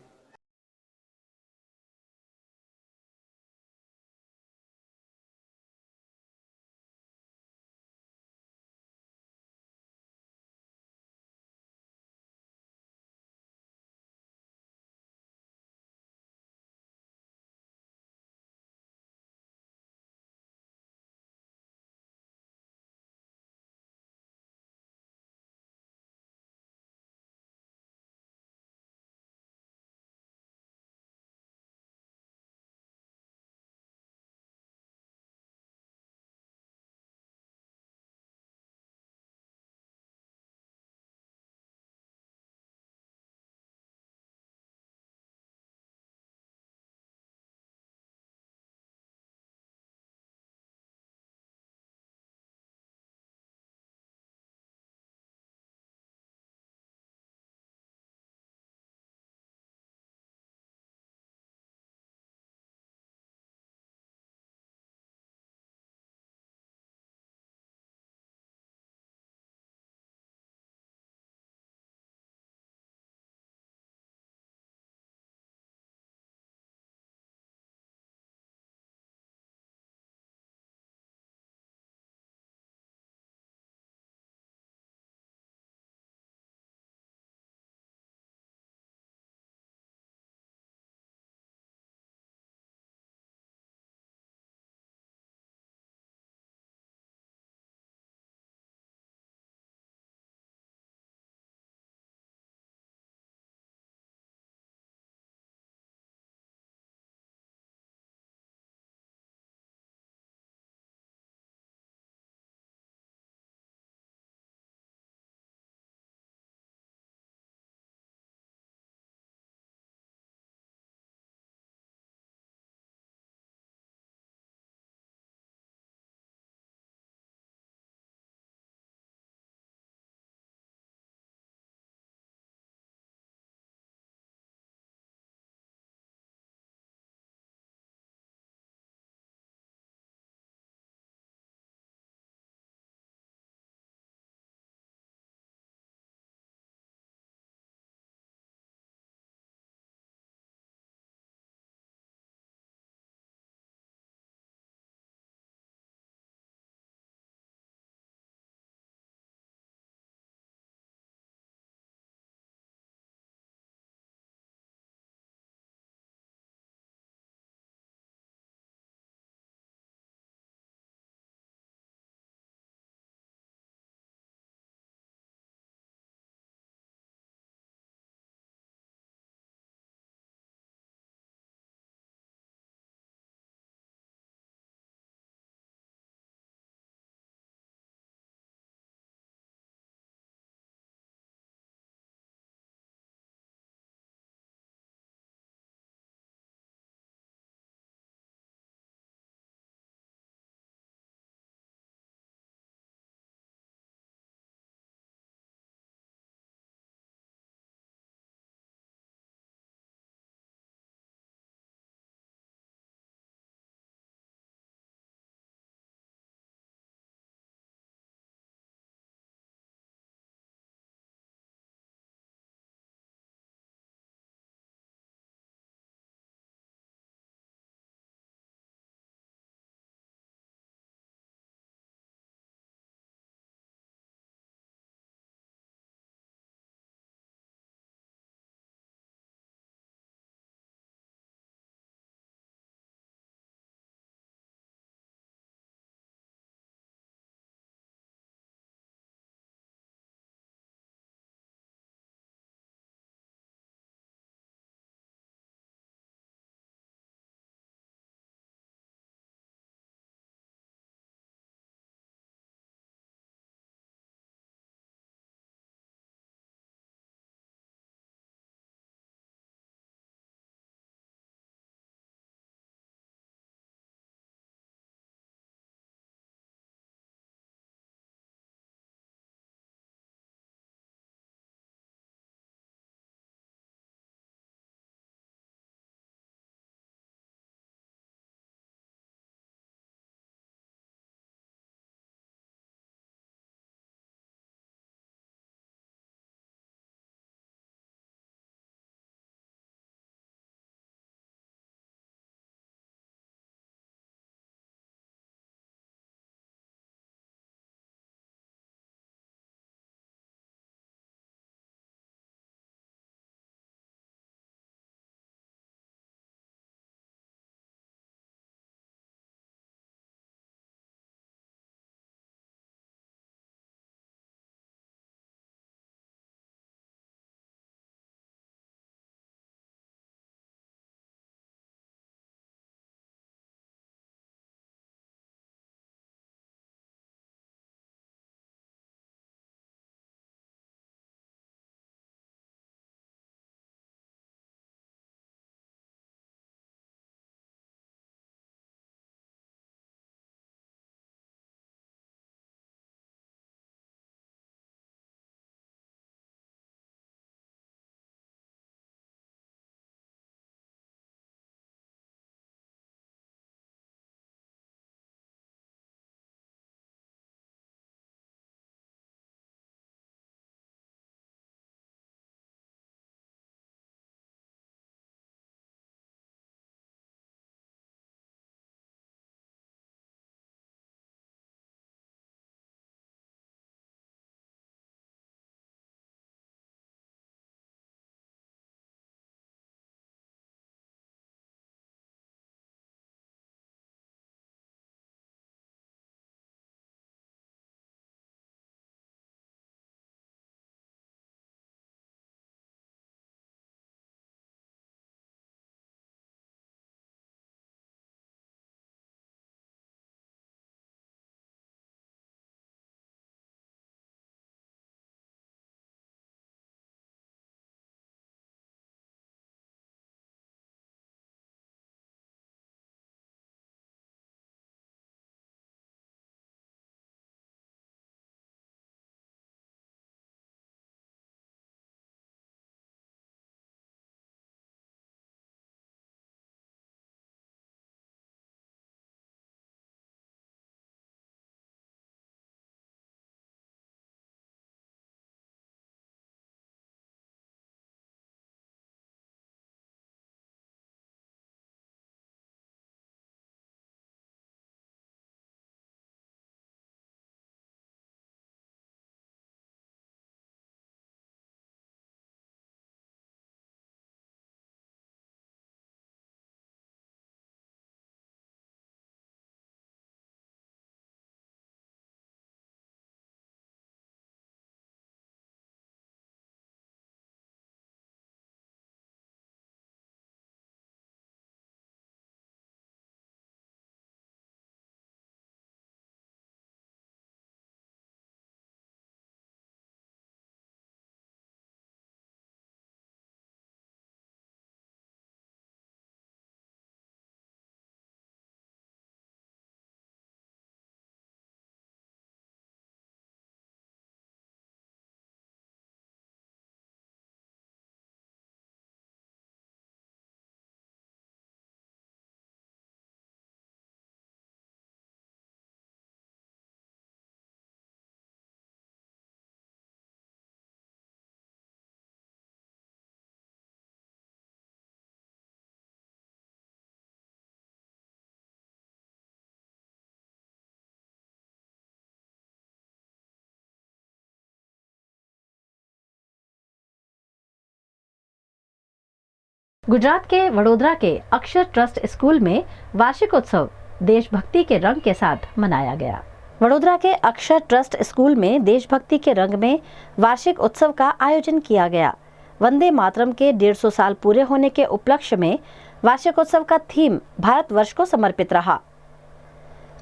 गुजरात के वडोदरा के अक्षर ट्रस्ट स्कूल में वार्षिक उत्सव देशभक्ति के रंग के साथ मनाया गया। वडोदरा के अक्षर ट्रस्ट स्कूल में देशभक्ति के रंग में वार्षिक उत्सव का आयोजन किया गया। वंदे मातरम के 150 साल पूरे होने के उपलक्ष्य में वार्षिक उत्सव का थीम भारतवर्ष को समर्पित रहा।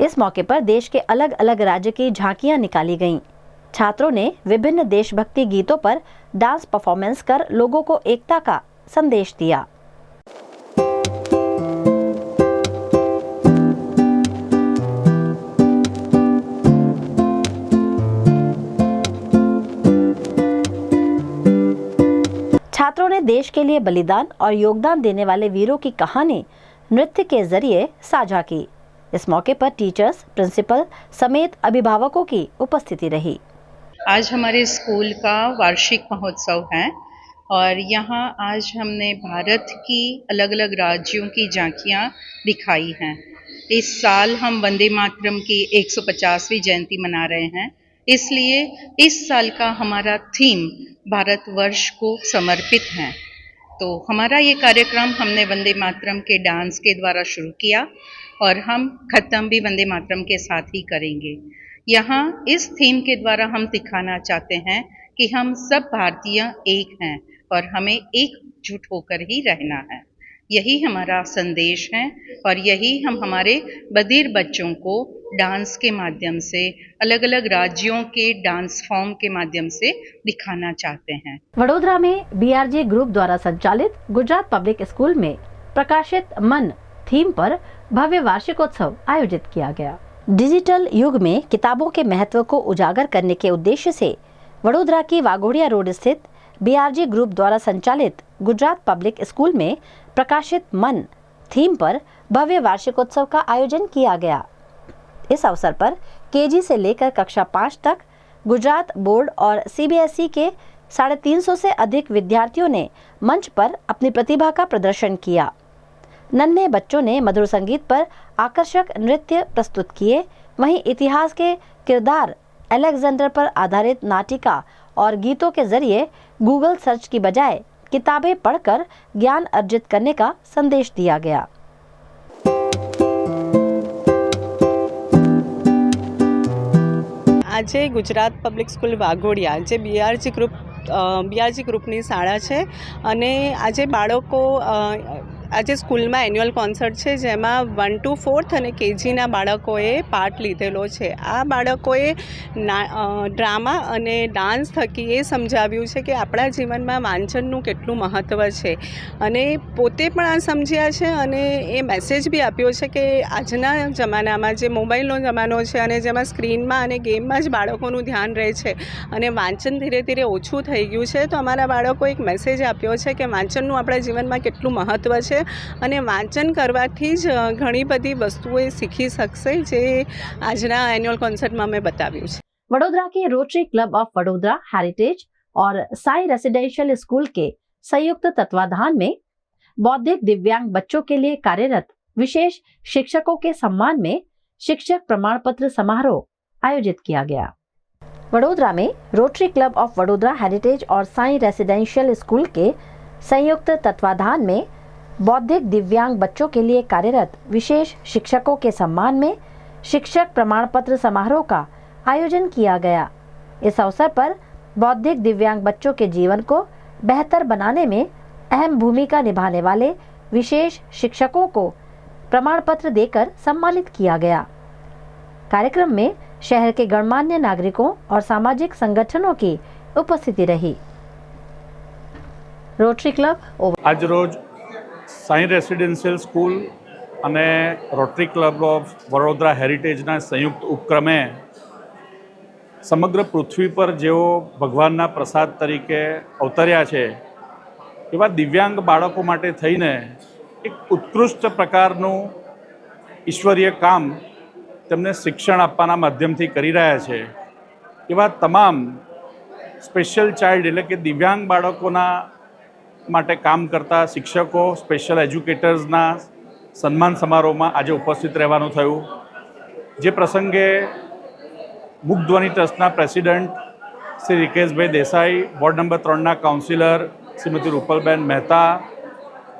इस मौके पर देश के अलग अलग राज्य की झांकियां निकाली गईं। छात्रों ने विभिन्न देशभक्ति गीतों पर डांस परफॉर्मेंस कर लोगों को एकता का संदेश दिया। छात्रों ने देश के लिए बलिदान और योगदान देने वाले वीरों की कहानी नृत्य के जरिए साझा की। इस मौके पर टीचर्स, प्रिंसिपल समेत अभिभावकों की उपस्थिति रही। आज हमारे स्कूल का वार्षिक महोत्सव है और यहाँ आज हमने भारत की अलग अलग राज्यों की झांकियाँ दिखाई हैं। इस साल हम वंदे मातरम की 150वीं जयंती मना रहे हैं, इसलिए इस साल का हमारा थीम भारतवर्ष को समर्पित है। तो हमारा ये कार्यक्रम हमने वंदे मातरम के डांस के द्वारा शुरू किया और हम खत्म भी वंदे मातरम के साथ ही करेंगे। यहाँ इस थीम के द्वारा हम दिखाना चाहते हैं कि हम सब भारतीय एक हैं और हमें एकजुट होकर ही रहना है। यही हमारा संदेश है और यही हम हमारे बधिर बच्चों को डांस के माध्यम से, अलग अलग राज्यों के डांस फॉर्म के माध्यम से दिखाना चाहते हैं। वडोदरा में बीआरजे ग्रुप द्वारा संचालित गुजरात पब्लिक स्कूल में प्रकाशित मन थीम पर भव्य वार्षिकोत्सव आयोजित किया गया। डिजिटल युग में किताबों के महत्व को उजागर करने के उद्देश्य से वडोदरा की वाघोड़िया रोड स्थित बीआरजे ग्रुप द्वारा संचालित गुजरात पब्लिक स्कूल में प्रकाशित मन थीम पर भव्य वार्षिकोत्सव का आयोजन किया गया। इस अवसर पर केजी से लेकर कक्षा 5 तक गुजरात बोर्ड और सीबीएसई के 350 से अधिक विद्यार्थियों ने मंच पर अपनी प्रतिभा का प्रदर्शन किया। नन्हे बच्चों ने मधुर संगीत पर आकर्षक नृत्य प्रस्तुत किए। वहीं इतिहास के किरदार अलेक्जेंडर पर आधारित नाटिका और गीतों के जरिए गूगल सर्च की बजाय किताबें पढ़कर ज्ञान अर्जित करने का संदेश दिया गया। આજે ગુજરાત પબ્લિક સ્કૂલ વાઘોડિયા જે બીઆરજી ગ્રુપની શાળા છે અને આજે બાળકો આજે સ્કૂલમાં એન્યુઅલ કોન્સર્ટ છે જેમાં 1 to 4th અને કેજીના બાળકોએ પાર્ટ લીધેલો છે। આ બાળકોએ ડ્રામા અને ડાન્સ થકી એ સમજાવ્યું છે કે આપણા જીવનમાં વાંચનનું કેટલું મહત્ત્વ છે અને પોતે પણ આ સમજ્યા છે અને એ મેસેજ બી આપ્યો છે કે આજના જમાનામાં જે મોબાઈલનો જમાનો છે અને જેમાં સ્ક્રીનમાં અને ગેમમાં જ બાળકોનું ધ્યાન રહે છે અને વાંચન ધીરે ધીરે ઓછું થઈ ગયું છે, તો અમારા બાળકો એક મેસેજ આપ્યો છે કે વાંચનનું આપણા જીવનમાં કેટલું મહત્ત્વ છે અને વાંચન કરવાથી જ ઘણી બધી વસ્તુઓ શીખી શકશે જે આજના એન્યુઅલ કોન્સર્ટમાં મેં બતાવ્યું છે। वडोदरा के rotary club of Vadodara heritage और साई रेसिडेंशियल स्कूल के संयुक्त तत्वाधान में बौद्धिक दिव्यांग बच्चों के लिए कार्यरत विशेष शिक्षकों के सम्मान में शिक्षक प्रमाण पत्र समारोह आयोजित किया गया। वडोदरा में rotary club of Vadodara heritage और साई रेसिडेंशियल स्कूल के संयुक्त तत्वाधान में बौद्धिक दिव्यांग बच्चों के लिए कार्यरत विशेष शिक्षकों के सम्मान में शिक्षक प्रमाण पत्र समारोह का आयोजन किया गया। इस अवसर पर बौद्धिक दिव्यांग बच्चों के जीवन को बेहतर बनाने में अहम भूमिका निभाने वाले विशेष शिक्षकों को प्रमाण पत्र देकर सम्मानित किया गया। कार्यक्रम में शहर के गणमान्य नागरिकों और सामाजिक संगठनों की उपस्थिति रही। रोटरी क्लब आज रोज साई रेसिडेंशियल स्कूल અને રોટરી ક્લબ ઓફ વડોદરા હેરિટેજના સંયુક્ત ઉપક્રમે સમગ્ર પૃથ્વી પર જેઓ ભગવાનના પ્રસાદ તરીકે અવતર્યા છે એવા દિવ્યાંગ બાળકો માટે થઈને એક ઉત્કૃષ્ટ પ્રકારનું ઈશ્વરીય કામ તેમને શિક્ષણ આપવાના માધ્યમથી કરી રહ્યા છે। એવા તમામ સ્પેશિયલ ચાઇલ્ડ એટલે કે દિવ્યાંગ બાળકોના માટે કામ કરતા શિક્ષકો, સ્પેશિયલ એજ્યુકેટર્સના સન્માન સમારોહમાં આજે ઉપસ્થિત રહેવાનું થયું। જે પ્રસંગે મુક્ધ્વની ટ્રસ્ટના president Shri Rikeshbhai Desai, ward number 3ના કાઉન્સિલર શ્રીમતી રૂપલબેન મહેતા,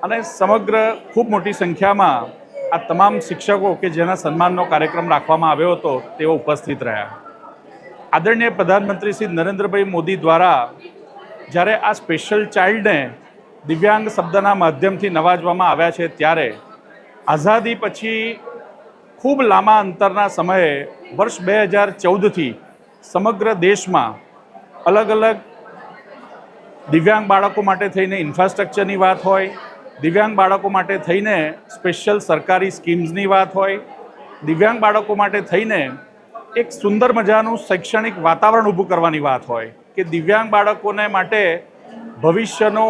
અને સમગ્ર ખૂબ મોટી સંખ્યામાં આ તમામ શિક્ષકો કે જેના સન્માનનો કાર્યક્રમ રાખવામાં આવ્યો હતો તેઓ ઉપસ્થિત રહ્યા. આદરણીય પ્રધાનમંત્રી શ્રી નરેન્દ્રભાઈ મોદી દ્વારા જ્યારે આ સ્પેશિયલ ચાઇલ્ડને દિવ્યાંગ શબ્દના માધ્યમથી નવાજવામાં આવ્યા છે ત્યારે આઝાદી પછી ખૂબ લાંબા અંતરના સમયે વર્ષ 2014થી સમગ્ર દેશમાં અલગ અલગ દિવ્યાંગ બાળકો માટે થઈને ઇન્ફ્રાસ્ટ્રક્ચરની વાત હોય, દિવ્યાંગ બાળકો માટે થઈને સ્પેશિયલ સરકારી સ્કીમ્સની વાત હોય, દિવ્યાંગ બાળકો માટે થઈને એક સુંદર મજાનું શૈક્ષણિક વાતાવરણ ઊભું કરવાની વાત હોય કે દિવ્યાંગ બાળકોને માટે ભવિષ્યનો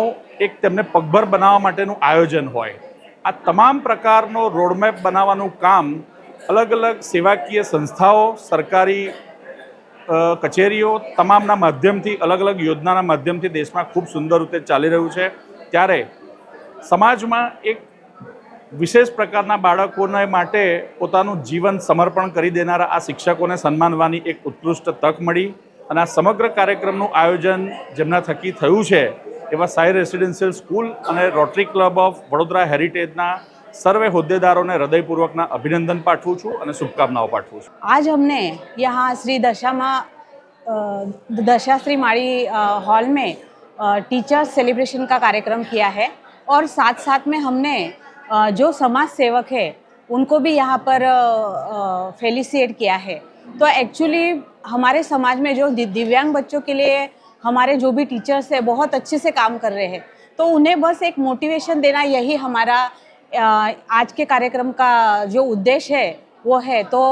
એક તેમને પગભર બનાવવા માટેનું આયોજન હોય. આ તમામ પ્રકારનો રોડમેપ બનાવવાનું કામ અલગ અલગ સેવાકીય સંસ્થાઓ, સરકારી કચેરીઓ તમામના માધ્યમથી અલગ અલગ યોજનાના માધ્યમથી દેશમાં ખૂબ સુંદર રીતે ચાલી રહ્યું છે. ત્યારે સમાજમાં એક વિશેષ પ્રકારના બાળકોને માટે પોતાનું જીવન સમર્પણ કરી દેનારા આ શિક્ષકોને સન્માનવાની એક ઉત્કૃષ્ટ તક મળી અને આ સમગ્ર કાર્યક્રમનું આયોજન જેમના થકી થયું છે એવા સાઈ રેસિડેન્શિયલ સ્કૂલ અને રોટરી ક્લબ ઓફ વડોદરા હેરિટેજના સર્વે હોદ્દેદારોને હૃદયપૂર્વકના અભિનંદન પાઠવું છું અને શુभकामनाओं पाठवूँ છું. आज हमने यहाँ श्री दशाश्री माड़ी हॉल में टीचर्स सेलिब्रेशन का कार्यक्रम किया है और साथ साथ में हमने जो समाज सेवक है उनको भी यहाँ पर फेलिसिएट किया है. तो एक्चुअली हमारे समाज में जो दिव्यांग बच्चों के लिए हमारे जो भी टीचर्स है बहुत अच्छे से काम कर रहे हैं, तो उन्हें बस एक मोटिवेशन देना यही हमारा आज के कार्यक्रम का जो उद्देश्य है वो है. तो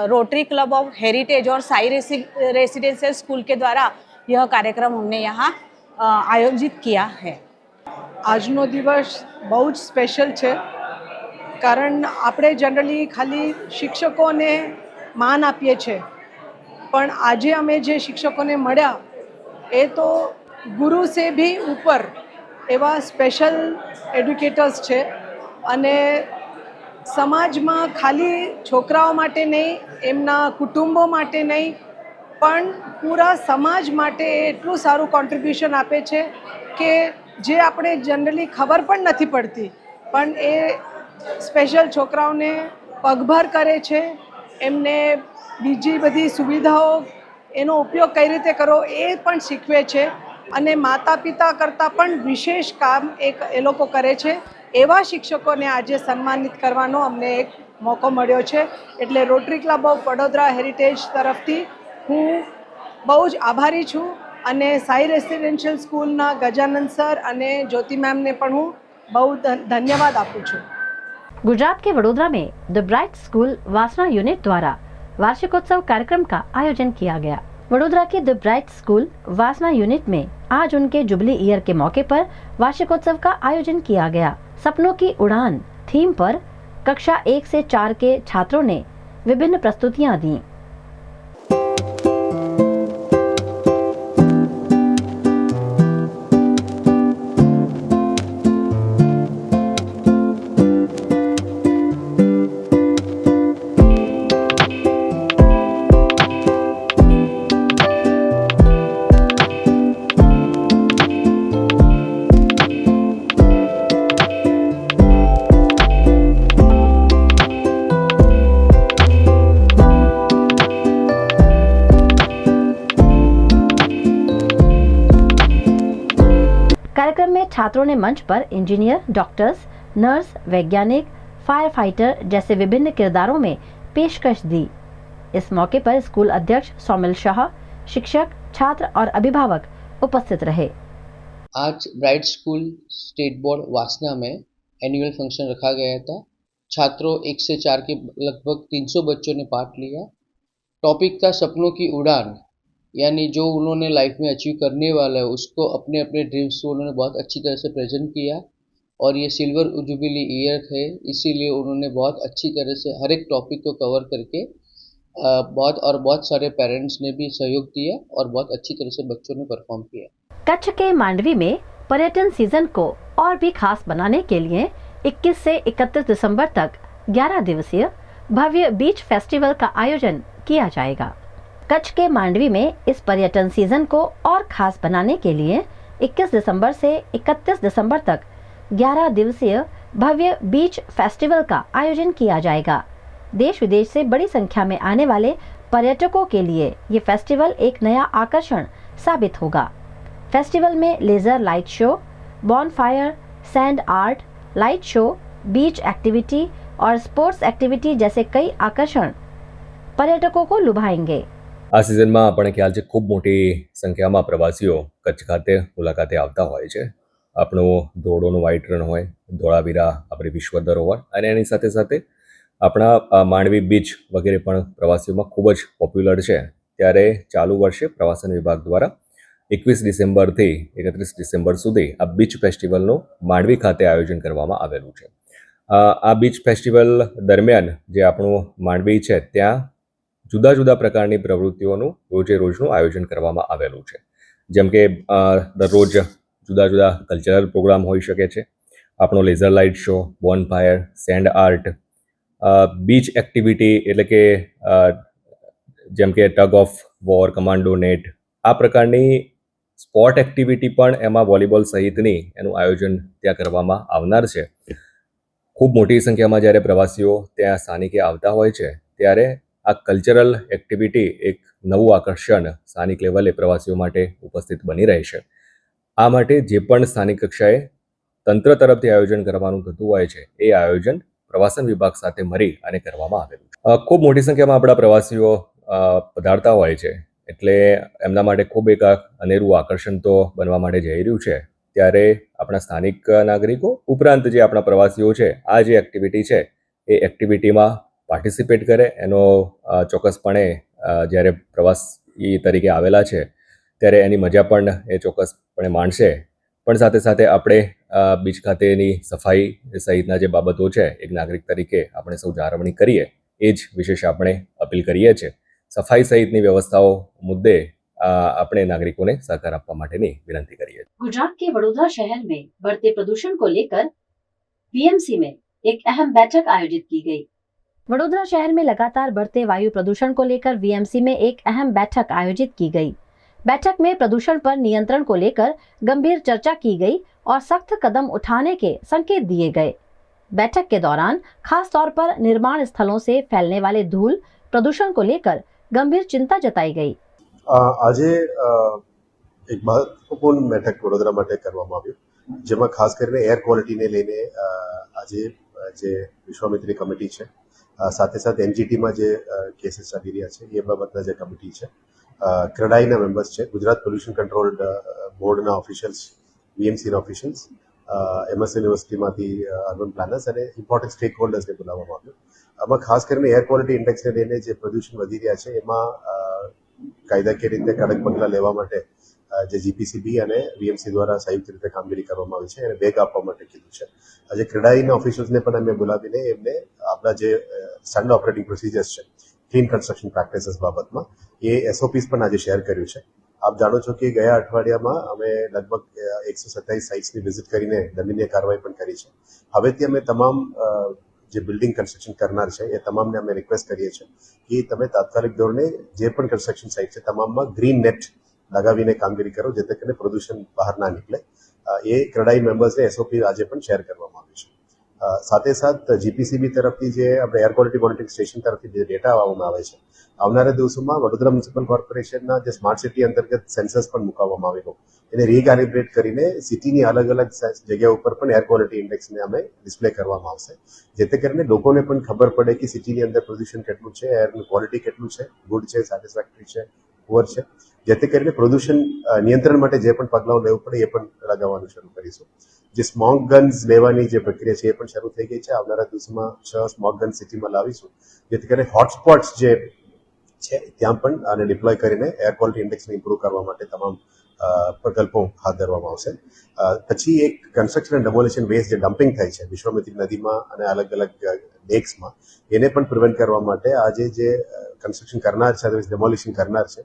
रोटरी क्लब ऑफ हेरिटेज और साई रेसिडेंशियल स्कूल के द्वारा यह कार्यक्रम हमने यहाँ आयोजित किया है. આજનો દિવસ બહુ જ સ્પેશિયલ છે, કારણ આપણે જનરલી ખાલી શિક્ષકોને માન આપીએ છીએ, પણ આજે અમે જે શિક્ષકોને મળ્યા એ તો ગુરુ સે ભી ઉપર એવા સ્પેશિયલ એડ્યુકેટર્સ છે અને સમાજમાં ખાલી છોકરાઓ માટે નહીં, એમના કુટુંબો માટે નહીં, પણ પૂરા સમાજ માટે એટલું સારું કોન્ટ્રીબ્યુશન આપે છે કે જે આપણે જનરલી ખબર પણ નથી પડતી, પણ એ સ્પેશિયલ છોકરાઓને પગભર કરે છે, એમને બીજી બધી સુવિધાઓ એનો ઉપયોગ કઈ રીતે કરવો એ પણ શીખવે છે અને માતા પિતા કરતાં પણ વિશેષ કામ એ લોકો કરે છે. એવા શિક્ષકોને આજે સન્માનિત કરવાનો અમને એક મોકો મળ્યો છે, એટલે rotary club of Vadodara heritage તરફથી હું બહુ જ આભારી છું અને સાઈ રેસિડેન્શિયલ સ્કૂલના ગજાનંદ સર અને જ્યોતિ મેમને પણ હું બહુ ધન્યવાદ આપું છું. गुजरात के वडोदरा में द ब्राइट स्कूल वासना यूनिट द्वारा वार्षिकोत्सव कार्यक्रम का आयोजन किया गया. वडोदरा के द ब्राइट स्कूल वासना यूनिट में आज उनके जुबली ईयर के मौके पर वार्षिकोत्सव का आयोजन किया गया. सपनों की उड़ान थीम पर कक्षा 1 से 4 के छात्रों ने विभिन्न प्रस्तुतियां दी. कार्यक्रम में छात्रों ने मंच पर इंजीनियर, डॉक्टर्स, नर्स, वैज्ञानिक, फायर फाइटर जैसे विभिन्न किरदारों में पेशकश दी. इस मौके पर स्कूल अध्यक्ष सौमिल शाह, शिक्षक, छात्र और अभिभावक उपस्थित रहे. आज ब्राइट स्कूल स्टेट बोर्ड वासना में एनुअल फंक्शन रखा गया था. छात्रों 1 से 4 के लगभग 300 बच्चों ने पार्ट लिया. टॉपिक था सपनों की उड़ान, यानी जो उन्होंने लाइफ में अचीव करने वाला है उसको अपने अपने ड्रीम्स को उन्होंने बहुत अच्छी तरह से प्रेजेंट किया. और ये सिल्वर जुबली ईयर है, इसीलिए उन्होंने बहुत अच्छी तरह से हर एक टॉपिक को कवर करके बहुत सारे पेरेंट्स ने भी सहयोग दिया और बहुत अच्छी तरह से बच्चों ने परफॉर्म किया. कच्छ के मांडवी में पर्यटन सीजन को और भी खास बनाने के लिए 21 से 31 दिसंबर तक 11 दिवसीय भव्य बीच फेस्टिवल का आयोजन किया जाएगा. कच्छ के मांडवी में इस पर्यटन सीजन को और खास बनाने के लिए 21 दिसंबर से 31 दिसंबर तक 11 दिवसीय भव्य बीच फेस्टिवल का आयोजन किया जाएगा। देश विदेश से बड़ी संख्या में आने वाले पर्यटकों के लिए ये फेस्टिवल एक नया आकर्षण साबित होगा। फेस्टिवल में laser light show, bonfire, sand art, light show, beach activity और स्पोर्ट्स एक्टिविटी जैसे कई आकर्षण पर्यटकों को लुभाएंगे। આ સિઝનમાં આપણને ખ્યાલ છે ખૂબ મોટી સંખ્યામાં પ્રવાસીઓ કચ્છ ખાતે મુલાકાતે આવતા હોય છે. આપણું ધોરડોનું વ્હાઇટ રણ હોય, ધોળાવીરા આપણી વિશ્વ ધરોહર અને એની સાથે સાથે આપણા માંડવી બીચ વગેરે પણ પ્રવાસીઓમાં ખૂબ જ પોપ્યુલર છે. ત્યારે ચાલુ વર્ષે પ્રવાસન વિભાગ દ્વારા 21 ડિસેમ્બરથી 31 ડિસેમ્બર સુધી આ બીચ ફેસ્ટિવલનું માંડવી ખાતે આયોજન કરવામાં આવેલું છે. આ બીચ ફેસ્ટિવલ દરમિયાન જે આપણું માંડવી છે ત્યાં જુદા જુદા પ્રકારની પ્રવૃત્તિઓનું રોજે રોજનું આયોજન કરવામાં આવેલું છે. જેમ કે દરરોજ જુદા જુદા કલ્ચરલ પ્રોગ્રામ હોઈ શકે છે, આપણો laser light show, bonfire, sand art, beach activity એટલે કે જેમ કે tug of war, commando net, આ પ્રકારની સ્પોર્ટ એક્ટિવિટી પણ એમાં વોલીબોલ સહિતની એનું આયોજન ત્યાં કરવામાં આવનાર છે. ખૂબ મોટી સંખ્યામાં જ્યારે પ્રવાસીઓ ત્યાં સ્થાનિકે આવતા હોય છે ત્યારે આ કલ્ચરલ એક્ટિવિટી એક નવું આકર્ષણ સ્થાનિક લેવલે પ્રવાસીઓ માટે ઉપસ્થિત બની રહેશે. આ માટે જે પણ સ્થાનિક કક્ષાએ તંત્ર તરફથી આયોજન કરવાનું થતું હોય છે એ આયોજન પ્રવાસન વિભાગ સાથે મળી અને કરવામાં આવેલું છે. ખૂબ મોટી સંખ્યામાં આપણા પ્રવાસીઓ પધારતા હોય છે એટલે એમના માટે ખૂબ એક અનેરું આકર્ષણ તો બનવા માટે જઈ રહ્યું છે. ત્યારે આપણા સ્થાનિક નાગરિકો ઉપરાંત જે આપણા પ્રવાસીઓ છે આ જે એક્ટિવિટી છે એ એક્ટિવિટીમાં પાર્ટિસિપેટ કરે એનો ચોક્કસપણે જ્યારે પ્રવાસી તરીકે આવેલા છે ત્યારે એની મજા પણ એ ચોક્કસપણે માણશે. પણ સાથે સાથે આપણે બીચ ખાતેની સફાઈ સહિતના જે બાબતો છે એક નાગરિક તરીકે આપણે સૌ જાળવણી કરીએ એ જ વિશેષ આપણે અપીલ કરીએ છીએ. સફાઈ સહિતની વ્યवस्थाओं मुद्दे अपने नागरिकों ने सहकार આપવા માટેની વિનંતી કરીએ. गुजरात के वडोदरा शहर में बढ़ते प्रदूषण को लेकर वीएमसी में एक अहम बैठक आयोजित की गई। वडोदरा शहर में लगातार बढ़ते वायु प्रदूषण को लेकर वीएमसी में एक अहम बैठक आयोजित की गई। बैठक में प्रदूषण पर नियंत्रण को लेकर गंभीर चर्चा की गई और सख्त कदम उठाने के संकेत दिए गए। बैठक के दौरान खास तौर पर निर्माण स्थलों से फैलने वाले धूल प्रदूषण को लेकर गंभीर चिंता जताई गई। આજે એક મહત્વપૂર્ણ બેઠક વડોદરા માટે કરવામાં આવ્યું, જેમાં ખાસ કરીને એર ક્વોલિટીને લઈને આજે જે વિશ્વામિત્રી કમિટી છે, સાથે સાથે એનજીટીમાં જે કેસીસ ચાલી રહ્યા છે એ બાબતના જે કમિટી છે, ક્રેડાઈના મેમ્બર્સ છે, ગુજરાત પોલ્યુશન કંટ્રોલ બોર્ડના ઓફિશિયલ્સ, વીએમસીના ઓફિશિયલ્સ, એમએસ યુનિવર્સિટીમાંથી અર્બન પ્લાનર્સ અને ઇમ્પોર્ટન્ટ સ્ટેક હોલ્ડર્સને બોલાવવામાં આવ્યું. આમાં ખાસ કરીને એર ક્વોલિટી ઇન્ડેક્સને લઈને જે પ્રદૂષણ વધી રહ્યા છે એમાં કાયદાકીય રીતે કડક પગલાં લેવા માટે જે જીપીસીબી અને વીએમસી દ્વારા સંયુક્ત રીતે કામગીરી કરવામાં આવી છે અને વેગ આપવા માટે કીધું છે. આજે ક્રેડાઈના ઓફિશિયલ્સને પણ અમે બોલાવીને એમને આપણા જે સ્ટાન્ડર્ડ ઓપરેટિંગ પ્રોસિજર્સ છે ક્લીન કન્સ્ટ્રક્શન પ્રેક્ટિસીસ બાબતમાં એ એસઓપીસ પણ આજે શેર કર્યું છે. આપ જાણો છો કે ગયા અઠવાડિયામાં અમે લગભગ 127 સાઇટ્સની વિઝિટ કરીને દંડનીય કાર્યવાહી પણ કરી છે. હવેથી અમે તમામ જે બિલ્ડિંગ કન્સ્ટ્રક્શન કરનાર છે એ તમામને અમે રિક્વેસ્ટ કરીએ છીએ કે તમે તાત્કાલિક ધોરણે જે પણ કન્સ્ટ્રક્શન સાઇટ છે તમામમાં ગ્રીન નેટ લગાવીને કામગીરી કરો જેથી કરીને પ્રદૂષણ બહાર ના નીકળે. એ ક્રેડાઈ મેમ્બર્સને એસઓપી આજે પણ શેર કરવામાં આવ્યું છે. સાથે સાથ જીપીસીબી તરફથી જે આપણે એર ક્વોલિટી મોનિટરિંગ સ્ટેશન તરફથી જે ડેટા આવવામાં આવે છે, આવનારા દિવસોમાં વડોદરા મ્યુનિસિપલ કોર્પોરેશનના જે સ્માર્ટ સિટી અંતર્ગત સેન્સર્સ પણ મૂકવામાં આવેલો એને રીકેલિબ્રેટ કરીને સિટીની અલગ અલગ જગ્યા ઉપર પણ એર ક્વોલિટી ઇન્ડેક્સને અમે ડિસ્પ્લે કરવામાં આવશે, જેથી કરીને લોકોને પણ ખબર પડે કે સિટીની અંદર પ્રદૂષણ કેટલું છે, એરની ક્વોલિટી કેટલું છે, ગુડ છે, સેટિસ્ફેક્ટરી છે, પુઅર છે, જેથી કરીને પ્રદૂષણ નિયંત્રણ માટે જે પણ પગલાઓ લેવું પડે એ પણ લગાવવાનું શરૂ કરીશું. જે સ્મોગ ગન્સ લેવાની જે પ્રક્રિયા છે એ પણ શરૂ થઈ ગઈ છે. આવનારા દિવસોમાં 6 સ્મોગ ગન સિટીમાં લાવીશું, જેથી કરીને હોટસ્પોટ્સ જે છે ત્યાં પણ આને ડિપ્લોય કરીને એર ક્વોલિટી ઇન્ડેક્સને ઇમ્પ્રૂવ કરવા માટે તમામ પ્રકલ્પો હાથ ધરવામાં આવશે. પછી એક કન્સ્ટ્રક્શન એન્ડ ડેમોલિશન વેસ્ટ જે ડમ્પિંગ થાય છે વિશ્વામિત્રી નદીમાં અને અલગ અલગ ડેક્સમાં, એને પણ પ્રિવેન્ટ કરવા માટે આજે જે કન્સ્ટ્રક્શન કરનાર છે, ડેમોલિશન કરનાર છે,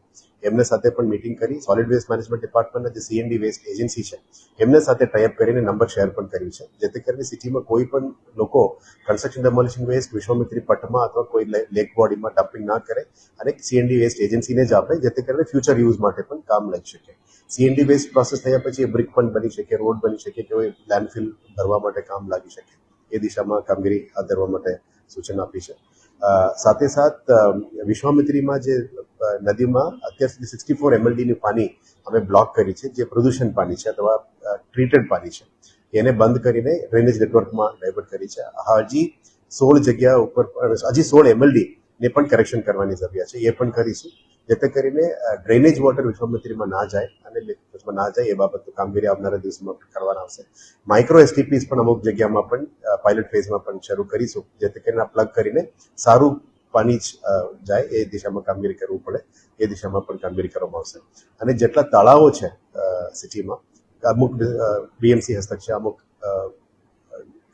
એમને સાથે પણ મીટિંગ કરી સોલિડ વેસ્ટ મેનેજમેન્ટ ડિપાર્ટમેન્ટના જે સીએનડી વેસ્ટ એજન્સી છે એમને સાથે ટાઈઅપ કરીને નંબર શેર પણ કર્યું છે, જેથી કરીને સિટીમાં કોઈ પણ લોકો કન્સ્ટ્રક્શન ડેમોલિશન વેસ્ટ વિશ્વામિત્રી પટમાં અથવા કોઈ લેક બોડીમાં ડમ્પિંગ ના કરે અને સીએનડી વેસ્ટ એજન્સીને જ આપે, જેથી કરીને ફ્યુચર યુઝ માટે પણ કામ લઈ શકે. CND બેઝ પ્રોસેસ થયા પછી એ બ્રિક પણ બની શકે, રોડ બની શકે, કે લેન્ડફિલ ભરવા માટે કામ લાગી શકે, એ દિશામાં કામગીરી હાથ ધરવા માટે સૂચના આપી છે. સાથે સાથ વિશ્વામિત્રીમાં જે નદીમાં અત્યાર સુધી 64 MLDનું પાણી અમે બ્લોક કરી છે, જે પ્રદૂષણ પાણી છે અથવા ટ્રીટેડ પાણી છે, એને બંધ કરીને ડ્રેનેજ નેટવર્કમાં ડાયવર્ટ કરી છે. હજી 16 જગ્યા ઉપર હજી 16 MLD ને પણ કરેક્શન કરવાની જરૂરિયાત છે, એ પણ કરીશું, જેથી કરીને ડ્રેનેજ વોટર વિશ્વામિત્રીમાં ના જાય અને લેકમાં ના જાય એ બાબતનું કામગીરી આવનારા દિવસોમાં કરવાના આવશે. માઇક્રો STPs પણ અમુક જગ્યામાં પણ પાયલટ ફેઝમાં પણ શરૂ કરીશું, જેથી કરીને પ્લગ કરીને સારું પાણી જાય એ દિશામાં કામગીરી કરવું પડે, એ દિશામાં પણ કામગીરી કરવામાં આવશે. અને જેટલા તળાવો છે સિટીમાં, અમુક BMC હસ્તક છે, અમુક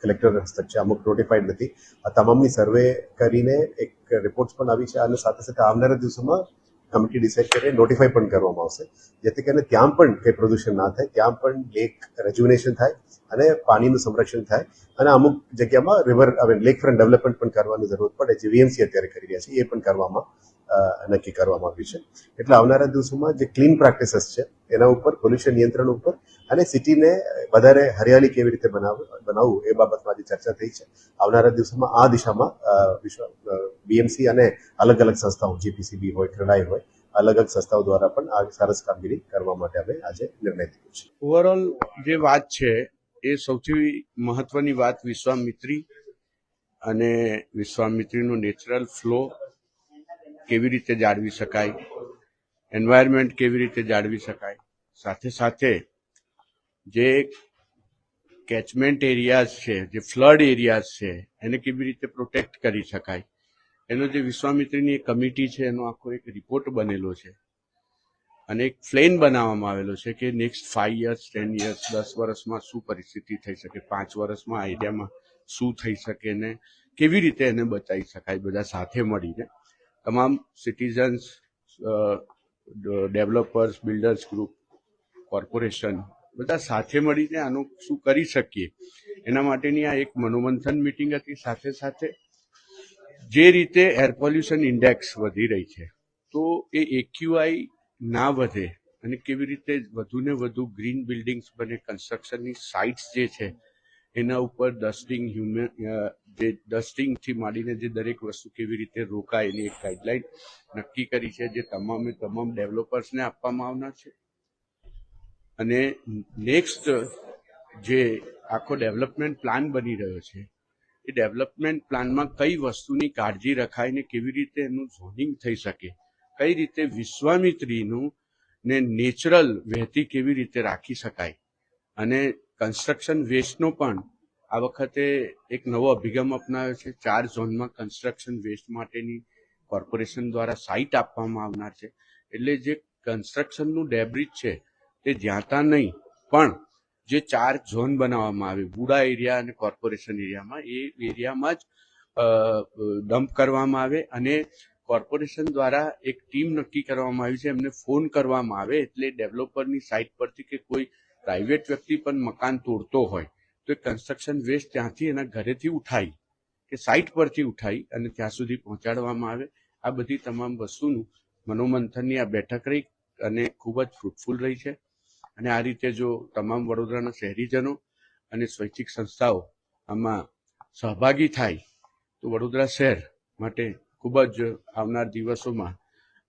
કલેક્ટર હસ્તક છે, અમુક નોટિફાઈડ નથી, આ તમામની સર્વે કરીને એક રિપોર્ટ્સ પણ આવી છે. અને સાથે સાથે આવનારા દિવસોમાં કમિટી ડિસાઇડ કરીને નોટિફાઈ પણ કરવામાં આવશે, જેથી કરીને ત્યાં પણ કંઈ પ્રદૂષણ ના થાય, ત્યાં પણ લેક રેજ્યુનેશન થાય અને પાણીનું સંરક્ષણ થાય. અને અમુક જગ્યામાં રિવર લેક ફ્રન્ટ ડેવલપમેન્ટ પણ કરવાની જરૂરત પડે, જે VMC અત્યારે કરી રહ્યા છે, એ પણ કરવામાં નક્કી કરવામાં આવ્યું છે. એટલે આવનારા દિવસોમાં જે ક્લીન પ્રેક્ટિસીસ છે એના ઉપર, પોલ્યુશન નિયંત્રણ ઉપર અને સિટીને વધારે હરિયાળી કેવી રીતે બનાવવું એ બાબતમાં જે ચર્ચા થઈ છે, આવનારા દિવસોમાં આ દિશામાં BMC અને અલગ અલગ સંસ્થાઓ, GPCB હોય, ક્રેડાઈ હોય, અલગ અલગ સંસ્થાઓ દ્વારા પણ આ સરસ કામગીરી કરવા માટે અમે આજે નિર્ણય લીધો છે. ઓવરઓલ જે વાત છે એ સૌથી મહત્વની વાત વિશ્વામિત્રી અને વિશ્વામિત્રીનો નેચરલ ફ્લો કેવી રીતે જાળવી શકાય, એન્વાયરમેન્ટ કેવી રીતે જાળવી શકાય, સાથે સાથે જે કેચમેન્ટ એરિયાઝ છે, જે ફ્લડ એરિયાઝ છે, એને કેવી રીતે પ્રોટેક્ટ કરી શકાય, એનો જે વિશ્વામિત્રીની એક કમિટી છે એનો આખો એક રિપોર્ટ બનેલો છે અને એક પ્લેન બનાવવામાં આવેલો છે કે નેક્સ્ટ 5 years, 10 years, 10 વર્ષમાં શું પરિસ્થિતિ થઈ શકે, 5 વર્ષમાં આ એરિયામાં શું થઈ શકે ને કેવી રીતે એને બચાવી શકાય. બધા સાથે મળીને તમામ citizens, developers, builders group, corporation બધા સાથે મળીને આનું શું કરી શકીએ એના માટેની આ એક મનોમંથન મિટિંગ હતી. સાથે સાથે જે રીતે એર પોલ્યુશન ઇન્ડેક્સ વધી રહી છે તો એ AQI ના વધે અને કેવી રીતે વધુને વધુ ગ્રીન બિલ્ડિંગ્સ બને, કન્સ્ટ્રક્શનની સાઇટ્સ જે છે એના ઉપર ડસ્ટિંગથી માંડીને જે દરેક વસ્તુ કેવી રીતે રોકાય એની એક ગાઈડલાઇન નક્કી કરી છે, જે તમામ ડેવલપર્સને આપવામાં આવનાર છે. અને નેક્સ્ટ જે આખો ડેવલપમેન્ટ પ્લાન બની રહ્યો છે એ ડેવલપમેન્ટ પ્લાનમાં કઈ વસ્તુની કાળજી રખાય ને કેવી રીતે એનું ઝોનિંગ થઈ શકે, કઈ રીતે વિશ્વામિત્રીનું ને નેચરલ વહેતી કેવી રીતે રાખી શકાય. અને કન્સ્ટ્રક્શન વેસ્ટનો પણ આ વખતે એક નવો અભિગમ અપનાવ્યો છે. 4 ઝોનમાં કન્સ્ટ્રક્શન વેસ્ટ માટેની કોર્પોરેશન દ્વારા સાઇટ આપવામાં આવનાર છે. એટલે જે કન્સ્ટ્રક્શનનું ડેબ્રિજ છે તે જ્યાં ત્યાં નહીં, પણ જે 4 ઝોન બનાવવામાં આવે વુડા એરિયા અને કોર્પોરેશન એરિયામાં, એ એરિયામાં જ ડમ્પ કરવામાં આવે અને કોર્પોરેશન દ્વારા એક ટીમ નક્કી કરવામાં આવી છે, એમને ફોન કરવામાં આવે એટલે ડેવલપરની સાઇટ પરથી કે કોઈ પ્રાઇવેટ વ્યક્તિ પણ મકાન તોડતો હોય તો એ કન્સ્ટ્રક્શન વેસ્ટ ત્યાંથી એના ઘરેથી ઉઠાઈ કે સાઇટ પરથી ઉઠાઈ અને ત્યાં સુધી પહોંચાડવામાં આવે. આ બધી તમામ વસ્તુનું મનોમંથનની આ બેઠક રહી અને ખૂબ જ ફ્રૂટફુલ રહી છે. અને આ રીતે જો તમામ વડોદરાના શહેરીજનો અને સ્વૈચ્છિક સંસ્થાઓ આમાં સહભાગી થાય તો વડોદરા શહેર માટે ખૂબ જ આવનાર દિવસોમાં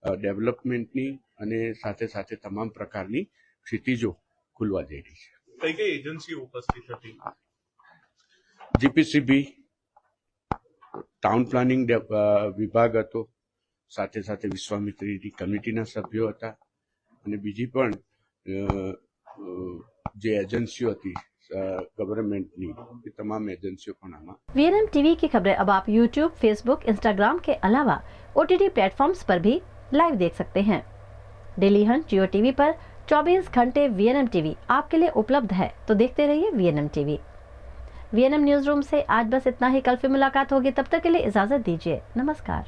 ડેવલપમેન્ટની અને સાથે સાથે તમામ પ્રકારની ક્ષિતિજો ખુલવા જઈ રહી છે. કઈ કઈ એજન્સી ઉપસ્થિત હતી? GPCB, ટાઉન પ્લાનિંગ વિભાગ હતો, સાથે સાથે વિશ્વામિત્રીની કમિટીના સભ્યો હતા અને બીજી પણ જે એजेंसियों હતી गवर्नमेंटनी, ये तमाम एजेंसियों का नाम। VNM टीवी की खबरें अब आप YouTube, Facebook, Instagram के अलावा OTT प्लेटफॉर्म्स पर भी लाइव देख सकते हैं। डेली हंट जियो टीवी पर 24 घंटे VNM टीवी आपके लिए उपलब्ध है, तो देखते रहिए VNM TV. VNM news room से आज बस इतना ही। कल फिर मुलाकात होगी, तब तक के लिए इजाजत दीजिए। नमस्कार।